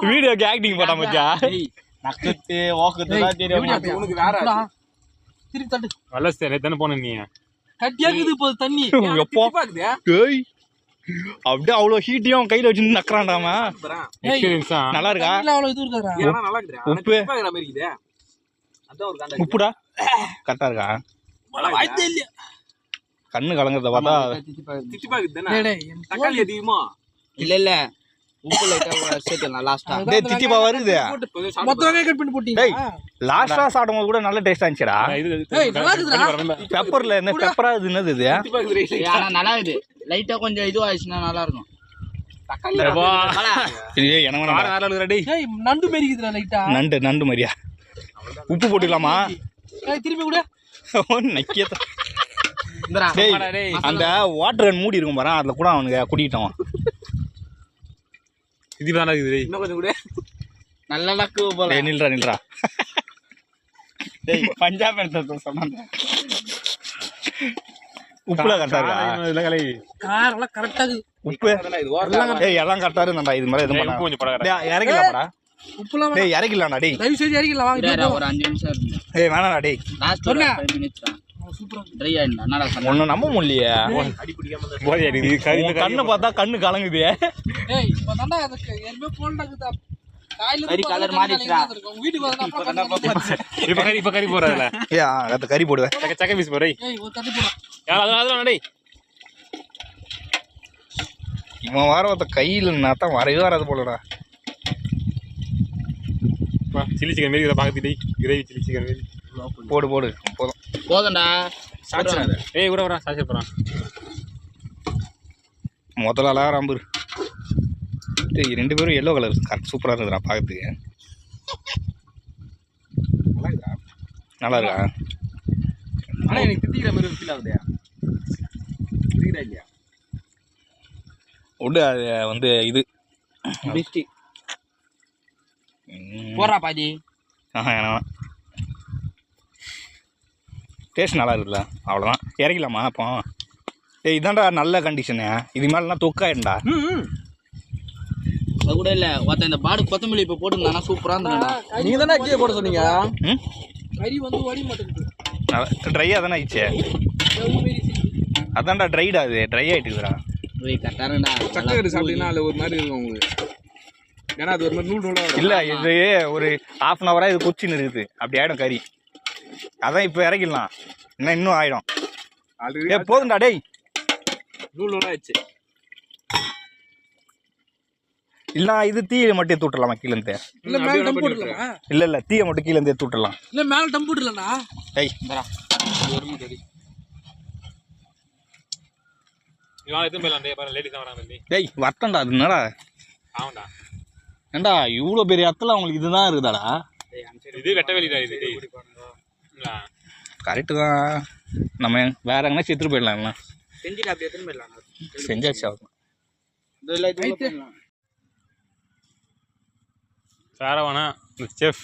வீடியோக்கு ஆக்டிங் பண்ண மச்சா நக்கத்து ஓக்கத்துலாம் தெரியும் உனக்கு வேற திருப்பி தட்டு வல்லஸ்தே நேத்து போன நீ கட்டியாக்குது இப்போ தண்ணி எப்போ ஏய் அப்படியே அவ்வளோ ஹீட்டையும் கையில் வச்சு நக்கறான்டாமா எக்ஸ்பீரியன்ஸா நல்லா இருக்கா அவ்வளோ இது இருக்காரா நல்லா இருக்குடா உப்பு அதான் ஒரு காண்டா உப்புடா கரெக்டாக இருக்கா கண்ணு கலங்குறத பார்த்தா திட்டி பாக்குது தானே தக்காளி அதிகமா இல்ல உப்பு லைட்டா சேர்த்தலாம் லாஸ்டா டேய் திட்டிப்பா வருது மொத்தமே கட் பண்ணி போட்டீங்க டேய் லாஸ்டா சாப்பிடும்போது கூட நல்ல டேஸ்டா இருந்துச்சுடா ஏய் நல்லா இருக்குடா பெப்பர்ல என்ன பெப்பரா இது என்னது இது ஆனா நல்லா இருக்குது லைட்டா கொஞ்சம் இது ஆயிடுச்சுனா நல்லா இருக்கும் தக்காளி இது எனக்கு ரெடி ஏய் நண்டு மேரிக்குதுடா லைட்டா நண்டு மாதிரியா உப்பு போட்டுக்கலாமா ஏய் திருப்பி கூட நக்கியத டேய் அந்த வாட்டர் கன் மூடி இருக்கும் பாரு அதுல கூட அவனுக்கு குடிக்கிட்டான் இதுதானா இது இன்னும் கொஞ்சம் கூட நல்ல லக்கு போல டேய் நில்றா டேய் பஞ்சாப் எடுத்து சொன்னாங்க உப்புல கரெக்டா இருக்கா இல்ல கலை காரெல்லாம் கரெக்டா இருக்கு உப்பு டேய் எல்லாம் கரெக்டா இருந்தாடா இது மாதிரி எதுவும் பண்ணாத கொஞ்சம் படகற டேய் இறங்கிடலாம்டா உப்புலாம் டேய் இறங்கிடலாம்டா டேய் தயவு செஞ்சு இறங்கிடலாம் வாங்க ஒரு 5 நிமிஷம் இருக்கு ஏய் வேணாடா டேய் லாஸ்ட் ஒரு 5 மினிட்ஸ் தான் சூப்பரா ட்ரை ஆயிடுனா என்னடா சொன்ன ஒன்னும் நம்ப முடியலையே போய் இது கறி உன் கண்ணை பார்த்தா கண்ணு கலங்குது ஏய் இப்போ தான்டா அதுக்கு ஏற்கனவே போன்டாக்குதா காயில கறி கலர் மாறிடுச்சுடா வீட்டுக்கு வந்தா அப்புறம் இப்ப கறி போறதுல ஏய் அந்த கறி போடுவேன் சக்க பீஸ் போறே ஏய் ஒரு தட்டு போடா அதெல்லாம் டேய் இவன் வார ஒருத்த கையில் தான் வரவே வராது போலடா சில்லி சிக்கன் மாரி இதை பார்த்துட்டு கிரேவி சில்லி சிக்கன் மாரி போடு போதும் போதண்டா சாச்சிடாத ஏய் கூட வரேன் சாச்சி போகிறான் முதல்ல அழகாக டேய் 2 பேரும் எல்லோ கலர் கரெக்ட் சூப்பராக இருக்குதுடா பார்க்கறதுக்கு நல்லா இருக்கா ஆனா எனக்கு திட்டிக்கிற மாதிரி ஃபீல் ஆகுது திட்டிக்கிறா இல்லையா உண்டு அது வந்து இது பிஸ்டி போடுறா பாதி வேணாம் டேஸ்ட் நல்லா இருக்குல்ல அவ்வளோதான் இறக்கலாமா அப்போ ஏய் இதான்டா நல்ல கண்டிஷனு இது மேலாம் தொக்காயிடா அது கூட இல்லை ஒருத்த இந்த பாடு கொத்தமல்லி இப்போ போட்டுருந்தானா சூப்பராக இருந்தாடா நீங்க தானே கீழே போட சொன்னீங்க ம் கறி வந்து வடி மாட்டேங்குது ட்ரையாக தானே ஆயிடுச்சு. அதான்டா ட்ரைடா, அது ட்ரை ஆகிட்டுக்குதுடா. சக்கரை சாப்பிட்டீங்கன்னா அதில் ஒரு மாதிரி இருக்கும் உங்களுக்கு. ஏன்னா அது ஒரு மாதிரி நூல் இல்லை, இது ஒரு 1/2 hour இது கொச்சின்னு இருக்குது. அப்படி ஆகிடும் கறி. அதான் இப்போ இறக்கிடலாம், இன்னும் ஆகிடும். ஆல்ரெடி போதும்டா டேய். நூல் ஆயிடுச்சு. இல்ல இது தீயை மட்டும் எடுத்து விட்டுறலாமா கீழேருந்து? இல்ல மேல டம்ப் போட்டுடலாமா? இல்ல தீயை மட்டும் கீழேருந்து எடுத்து விட்டுறலாம். இல்ல மேல டம்ப் போட்டுடலாம்டா. டேய் டேய் வரட்டா, அது என்னடா ஏண்டா இவ்வளோ பெரிய இடத்துல அவங்களுக்கு இதுதான் இருக்குதாடா? இது வெட்ட வெளிடா. இது கரெக்டு தான். நம்ம வேற எங்கன்னா எடுத்துட்டு போயிடலாம். செஞ்சுட்டு அப்படி எடுத்துன்னு போயிடலாம். செஞ்சாச்சு ஆகும். சாரவானா செஃப்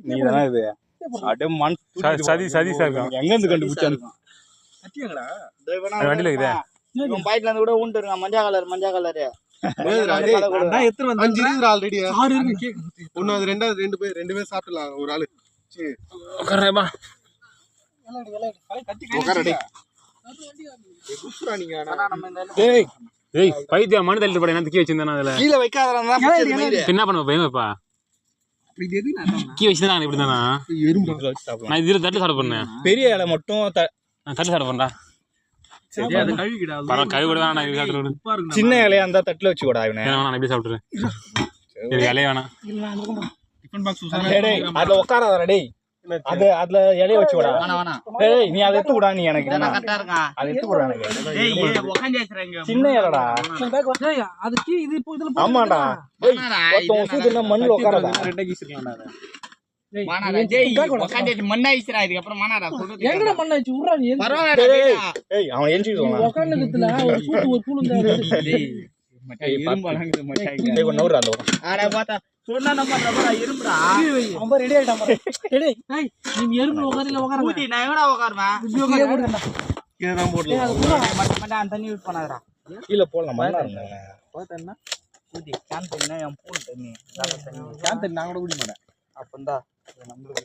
நீ தானே இது அப்படியே மண் சதி சதி சார் எங்கேருந்து கண்டுபிடிச்சான்னு வண்டியில் இருக்குதே. இவன் பாயிட்ல இருந்து கூட ஊண்டு இருக்கான். மஞ்சள் கலர் 5 இருக்குது ஆல்ரெடி. ஒன்று அது ரெண்டாவது 2 பேர் சாப்பிடலாம். ஒரு ஆளு உட்காரேப்பா. ஏய் பைத்தியா மனு தள்ளிட்டு போட என்ன தூக்கி வச்சிருந்தேன் அதுல. கீழே வைக்காதான் என்ன பண்ணுவ பயங்கப்பா கீ வச்சுதான் இப்படி தானா? நான் இதுல தட்டு சாப்பிட பண்ணேன். பெரிய இலை மட்டும் தட்டு சாப்பிட பண்ணா கழுவி கூட வேணாம். இது சாப்பிட்டு சின்ன இலையா இருந்தா தட்டுல வச்சு கூட இவனை வேணாம். நான் எப்படி சாப்பிட்டுறேன்? இலைய வேணாம். அதுல உட்காராதா டேய். அது அதுல இலைய வச்சு விடா. டேய் நீ அதை எடுத்து விடா. நீ எனக்கு அதை எடுத்து விடா. எனக்கு சின்ன இலடா. அதுக்கு இது இப்போ இதுல ஆமாடா. மண்ணில் உட்காராதா? எங்கடா மண்ணாச்சு உர்றா நீ. ஏய் அவன் எஞ்சி உட்கார்ந்ததுல ஒரு சூட்டு ஒரு கூல் இருந்தாரு. நவுறா அந்த ஆட பாத்தா சொன்னா நம்ம ரப்பரா இரும்புடா. ரொம்ப ரெடி ஆயிட்டான் பாரு. டேய் ஏய் நீ எறும்பு உட்கார்ல உட்கார. ஊட்டி நான் எங்கடா உட்காருவேன்? இப்படி உட்காருடா. கீழே தான் போடலாம். மச்சான் தண்ணி யூஸ் பண்ணாதடா. கீழ போடலாம். மண்ணா இருந்தாங்க. போதன்னா ஊட்டி கேன் தண்ணி என் பூல் தண்ணி. கேன் தண்ணி நான் கூட குடிக்க மாட்டேன். அப்பந்தா நம்மளுக்கு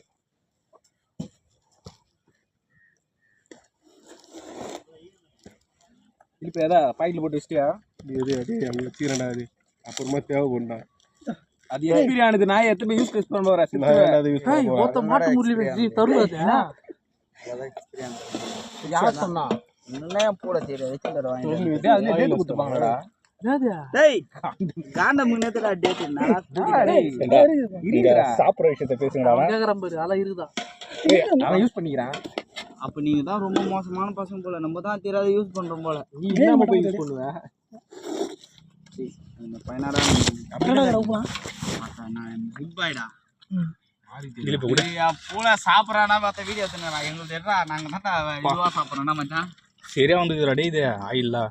இப்போ எதா பாக்கெட்ல போட்டு வச்சிட்டியா? அங்கே வச்சுக்கிறேன்டா. அது அப்புறமா தேவைப்படா. அது எக்ஸ்பீரியன் ஆனது. நான் எத்தனை யூஸ் பண்ண போறேன். ஏய் ஒத்த மாட்டு முள்ளி வெச்சி தருவாதே. யார் சொன்னா? இன்னும் போட தெரியாது. வெச்சிடற வாங்கி. அது டேட் கொடுத்துப்பாங்கடா. டேய் காண்ட முன்னேத்தடா டேட் என்னடா? இருக்குடா. சாப்பிடுற விஷயத்தை பேசுங்கடா. கேக்குறேன் பாரு. அதெல்லாம் இருக்குதா? நான் யூஸ் பண்ணிக்கிறேன். அப்ப நீங்க தான் ரொம்ப மோசமான பசங்க போல. நம்ம தான் தெரியாத யூஸ் பண்றோம் போல. நீ என்ன போய் யூஸ் பண்ணுவ? இந்த பையனாடா நான் குட் பாய்டா. பூரா சாப்பிட்றானா பார்த்த வீடியோ எடுத்துனா எங்களுக்கு தெரியா. நாங்க தான் இதுவா சாப்பிட்றோம்னா மச்சான். சரியா வந்து ரெடி. இது ஆயில்லா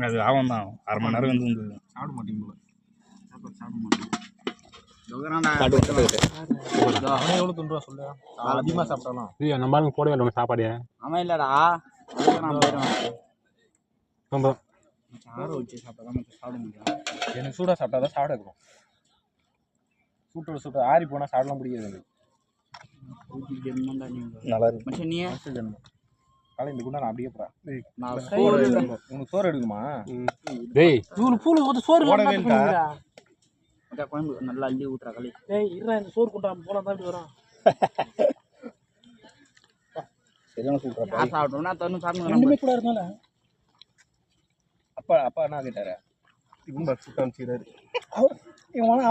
அது ஆகும் தான். 1/2 மணி நேரம் வந்து சாப்பிட மாட்டீங்க போல. அவனே எவ்வளோ துண்டுவா சொல்லு. அதிகமாக சாப்பிட்டாலும் நம்ம போடவே இல்லை சாப்பாடு. அவன் இல்லடா நான் போயிடுவேன். ஆற வச்சு சாப்பிட்டா சாப்பிட முடியும். எனக்கு சூடாக சாப்பிட்டா தான் சாப்பிட இருக்கும். சூட்டோட ஆறி போனால் சாப்பிடலாம் முடியாது. நல்லா இருக்கு மச்சான். நீ காலை இந்த குண்டா நான் அப்படியே போகிறேன். நான் உனக்கு சோறு எடுக்குமா? டேய் இவனுக்கு பூல வந்து சோறு இல்லாம பண்ணுங்கடா. குழம்பு நல்லா அள்ளி ஊத்துறா களி. டேய் இருடா இந்த சோறு குண்டாம போலாம் தான் இப்படி வரோம். சரியான சூப்பரா. நான் சாப்பிட்டோம்னா தண்ணி சாப்பிடணும். ரெண்டுமே கூட இருந்தால அப்பா என்ன கேட்டாரு? இவன் பஸ் காமிச்சிக்கிறாரு.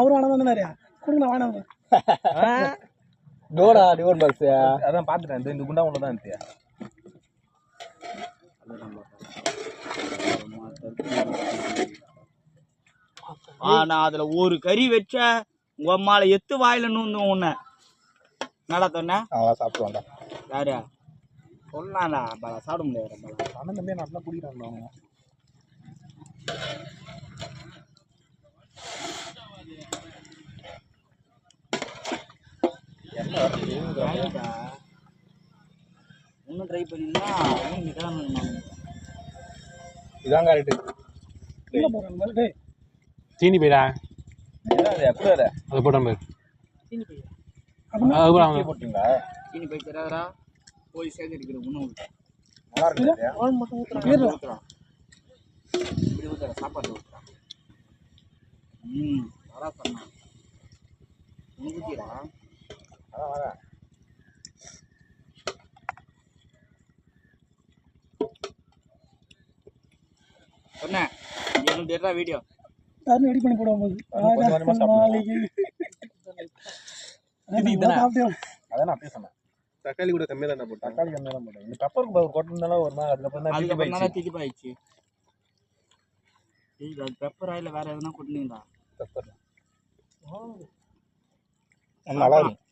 அவரு வேணாம் தானே கொடுங்க வேணாம். டோடா டிவோன் பாக்ஸ் அதான் பார்த்துட்டேன். இந்த குண்டா ஒன்று தான் இருந்தியா? நான் அதுல ஒரு கறி வச்ச உங்க அம்மால எத்து வாயில நூந்து உன்ன நல்லா சொன்ன. அவன் சாப்பிடுவான்டா. யாரு சொன்னாடா? சாப்பிட முடியாது. அண்ணன் தம்பியா நல்லா குடிக்கிறாங்க அவங்க. இன்னும் ட்ரை பண்ணிருந்தா இதான் கரெக்ட். உள்ள போறாங்க டேய் சீனி போயிடா எப்படி அதை அதை போட்டோம் பேர் சீனி போய் அது போட்டீங்களா? சீனி போய் தராதரா போய் சேர்ந்து இருக்கிற உணவு நல்லா இருக்கு. ஆன் மட்டும் ஊத்துறாங்க ஊத்துறான் இப்படி ஊத்துற சாப்பாடு ஊத்துறான் வரா பண்ணா ஊத்திரா அதான் வர சொன்னேன் எனக்கு டேட்டா வீடியோ யாரும் எடிட் பண்ணி போடுவாங்க அதான் நான் அப்படியே சொன்னேன். தக்காளி கூட கம்மியாக தான் போட்டேன். தக்காளி கம்மியாக தான் போட்டேன். இந்த பெப்பர் கொட்டினாலும் ஒரு நாள் அதுக்கப்புறம் தான் திதிப்பாயிடுச்சு அது பெப்பர் ஆயில் வேற எதுனா கொட்டினீங்களா பெப்பர் நல்லா இருக்கும்.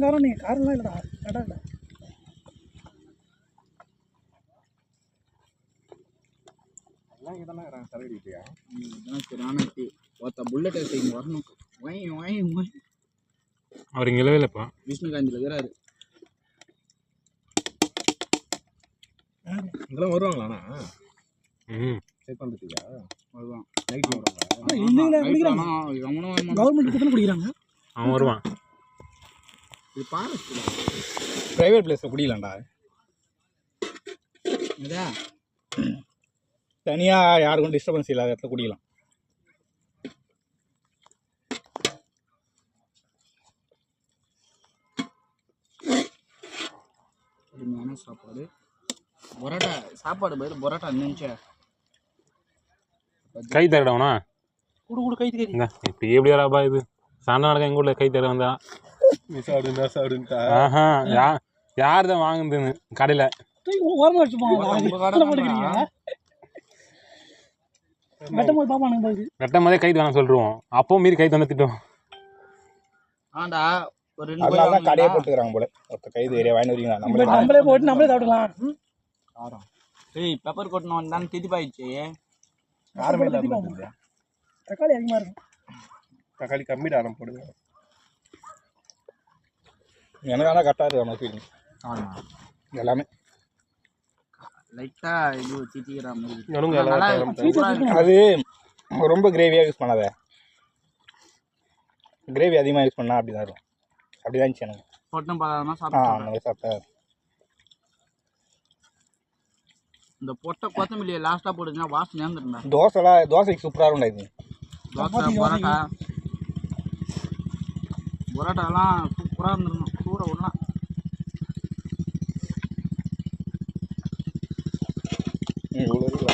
காரம் நீ காரம்லாம் இல்லைடா கடை இல்லை எல்லாம் இதெல்லாம் தலைவலியா இதுதான் சரியான ஒருத்த புல்லட் இங்கே வரணும் வாங்கி அவர் இங்கே இல்லைப்பா விஷ்ணுகாந்தியில் இருக்கிறாரு இதெல்லாம் வருவாங்களாண்ணா ம் செக் பண்ணுறதுக்கா? அதுதான் நைட் வருவாங்க. இல்லைங்களா குடிக்கிறாங்க கவனம் கவர்மெண்ட் தானே குடிக்கிறாங்க அவன் வருவான் இது பாரு பிரைவேட் பிளேஸில் குடிக்கலாம்டா. இதா தனியாக யாருக்கும் டிஸ்டர்பன்ஸ் இல்லாத இடத்துல குடிக்கலாம். அருமையான சாப்பாடு பரோட்டா சாப்பாடு பதில் பரோட்டா நினைச்ச கை தரடவனா குடு கை கை இப்போ எப்படி வராப்பா இது சண்டை நடக்க எங்கள் ஊரில் கை தர வந்தா சாப்பிடுன்ட்டா ஆஹா யார் தான் வாங்குதுன்னு கடையில் ஓரமாக வச்சுப்பாங்க வெட்டும் போது பாப்பானுங்க போகுது வெட்டும் போதே கை வேணாம் சொல்லிடுவோம் அப்பவும் மீறி கை தந்து திட்டோம் ஆண்டா ஒரு ரெண்டு அதனால தான் கடையை போட்டுக்கிறாங்க போல. ஒருத்த கைது ஏரியா வாங்கி வரீங்களா? நம்மளே போட்டு நம்மளே சாப்பிடலாம் ஏய் பெப்பர் கொட்டணும் தான் திதிப்பாயிடுச்சு யாருமே இல்லாமல் தக்காளி அதிகமாக இருக்கும் தக்காளி கம்மிடா நம்ம போடுங்க. எனக்கு ஆனால் கரெக்டாக இருக்குது நம்ம ஃபீலிங் எல்லாமே. லைட்டா இது திதிக்கிற மாதிரி இவனுங்க எல்லாம் அது ரொம்ப கிரேவியாக யூஸ் பண்ணாத. கிரேவி அதிகமாக யூஸ் பண்ணால் அப்படி தான் இருக்கும். அப்படி தான் இருந்துச்சு எனக்கு. பொட்டம் பதாமா அந்த சாப்பிட்டு மாதிரி சாப்பிட்டா இந்த பொட்டை கொத்தமல்லியை லாஸ்டா போடுங்க வாசனை வந்துருந்தா தோசைக்கு சூப்பராக இருக்கும் இது. தோசை பரோட்டாலாம் சூப்பராக இருந்துருக்கும் சூட விடலாம் இவ்வளோ இருக்குல்ல.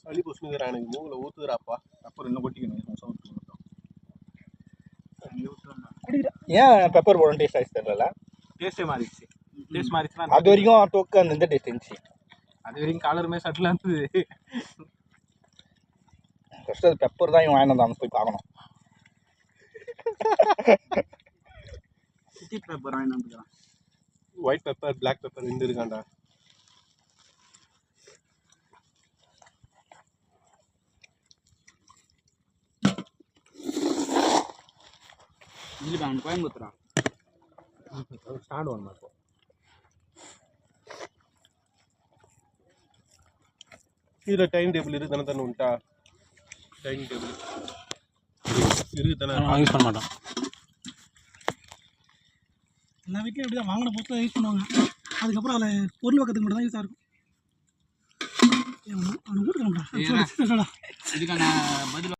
சளி புஷ்ணுங்கிறா எனக்கு மூங்கில் ஊற்றுறாப்பா. அப்புறம் இன்னும் கொட்டிக்கணும் சவுத்து மட்டும். ஏன் பெப்பர் போடணும் டேஸ்ட் ஆகிடுச்சு தெரியல. டேஸ்ட்டே மாறிடுச்சு டேஸ்ட் மாறிச்சுன்னா அது வரைக்கும் டோக்கு அந்த டேஸ்ட் இருந்துச்சு. அது வரைக்கும் கலருமே சட்டிலாக இருந்தது. ஃபஸ்ட்டு அது பெப்பர் தான் இவன் வாங்கி வந்தான் போய் பார்க்கணும். சிட்டி பெப்பர் வாங்கி வந்துக்கிறான் ஒயிட் பெப்பர் பிளாக் பெப்பர் ரெண்டு இருக்காண்டா. இல்லை அவன் கோயம்புத்தூரா ஸ்டாண்ட் ஒன்று இருக்கும். இதில் டைம் டேபிள் இருக்கு தானே தானே உண்டா? டைனிங் டேபிள் இருக்கு தானே. யூஸ் பண்ண மாட்டோம். எல்லா வீட்லையும் அப்படி தான் வாங்கின பொருட்களை யூஸ் பண்ணுவாங்க. அதுக்கப்புறம் அதில் பொருள் வைக்கிறதுக்கு மட்டும் தான் யூஸாக இருக்கும். அவனை வீட்டுக்கு இதுக்கான பதில்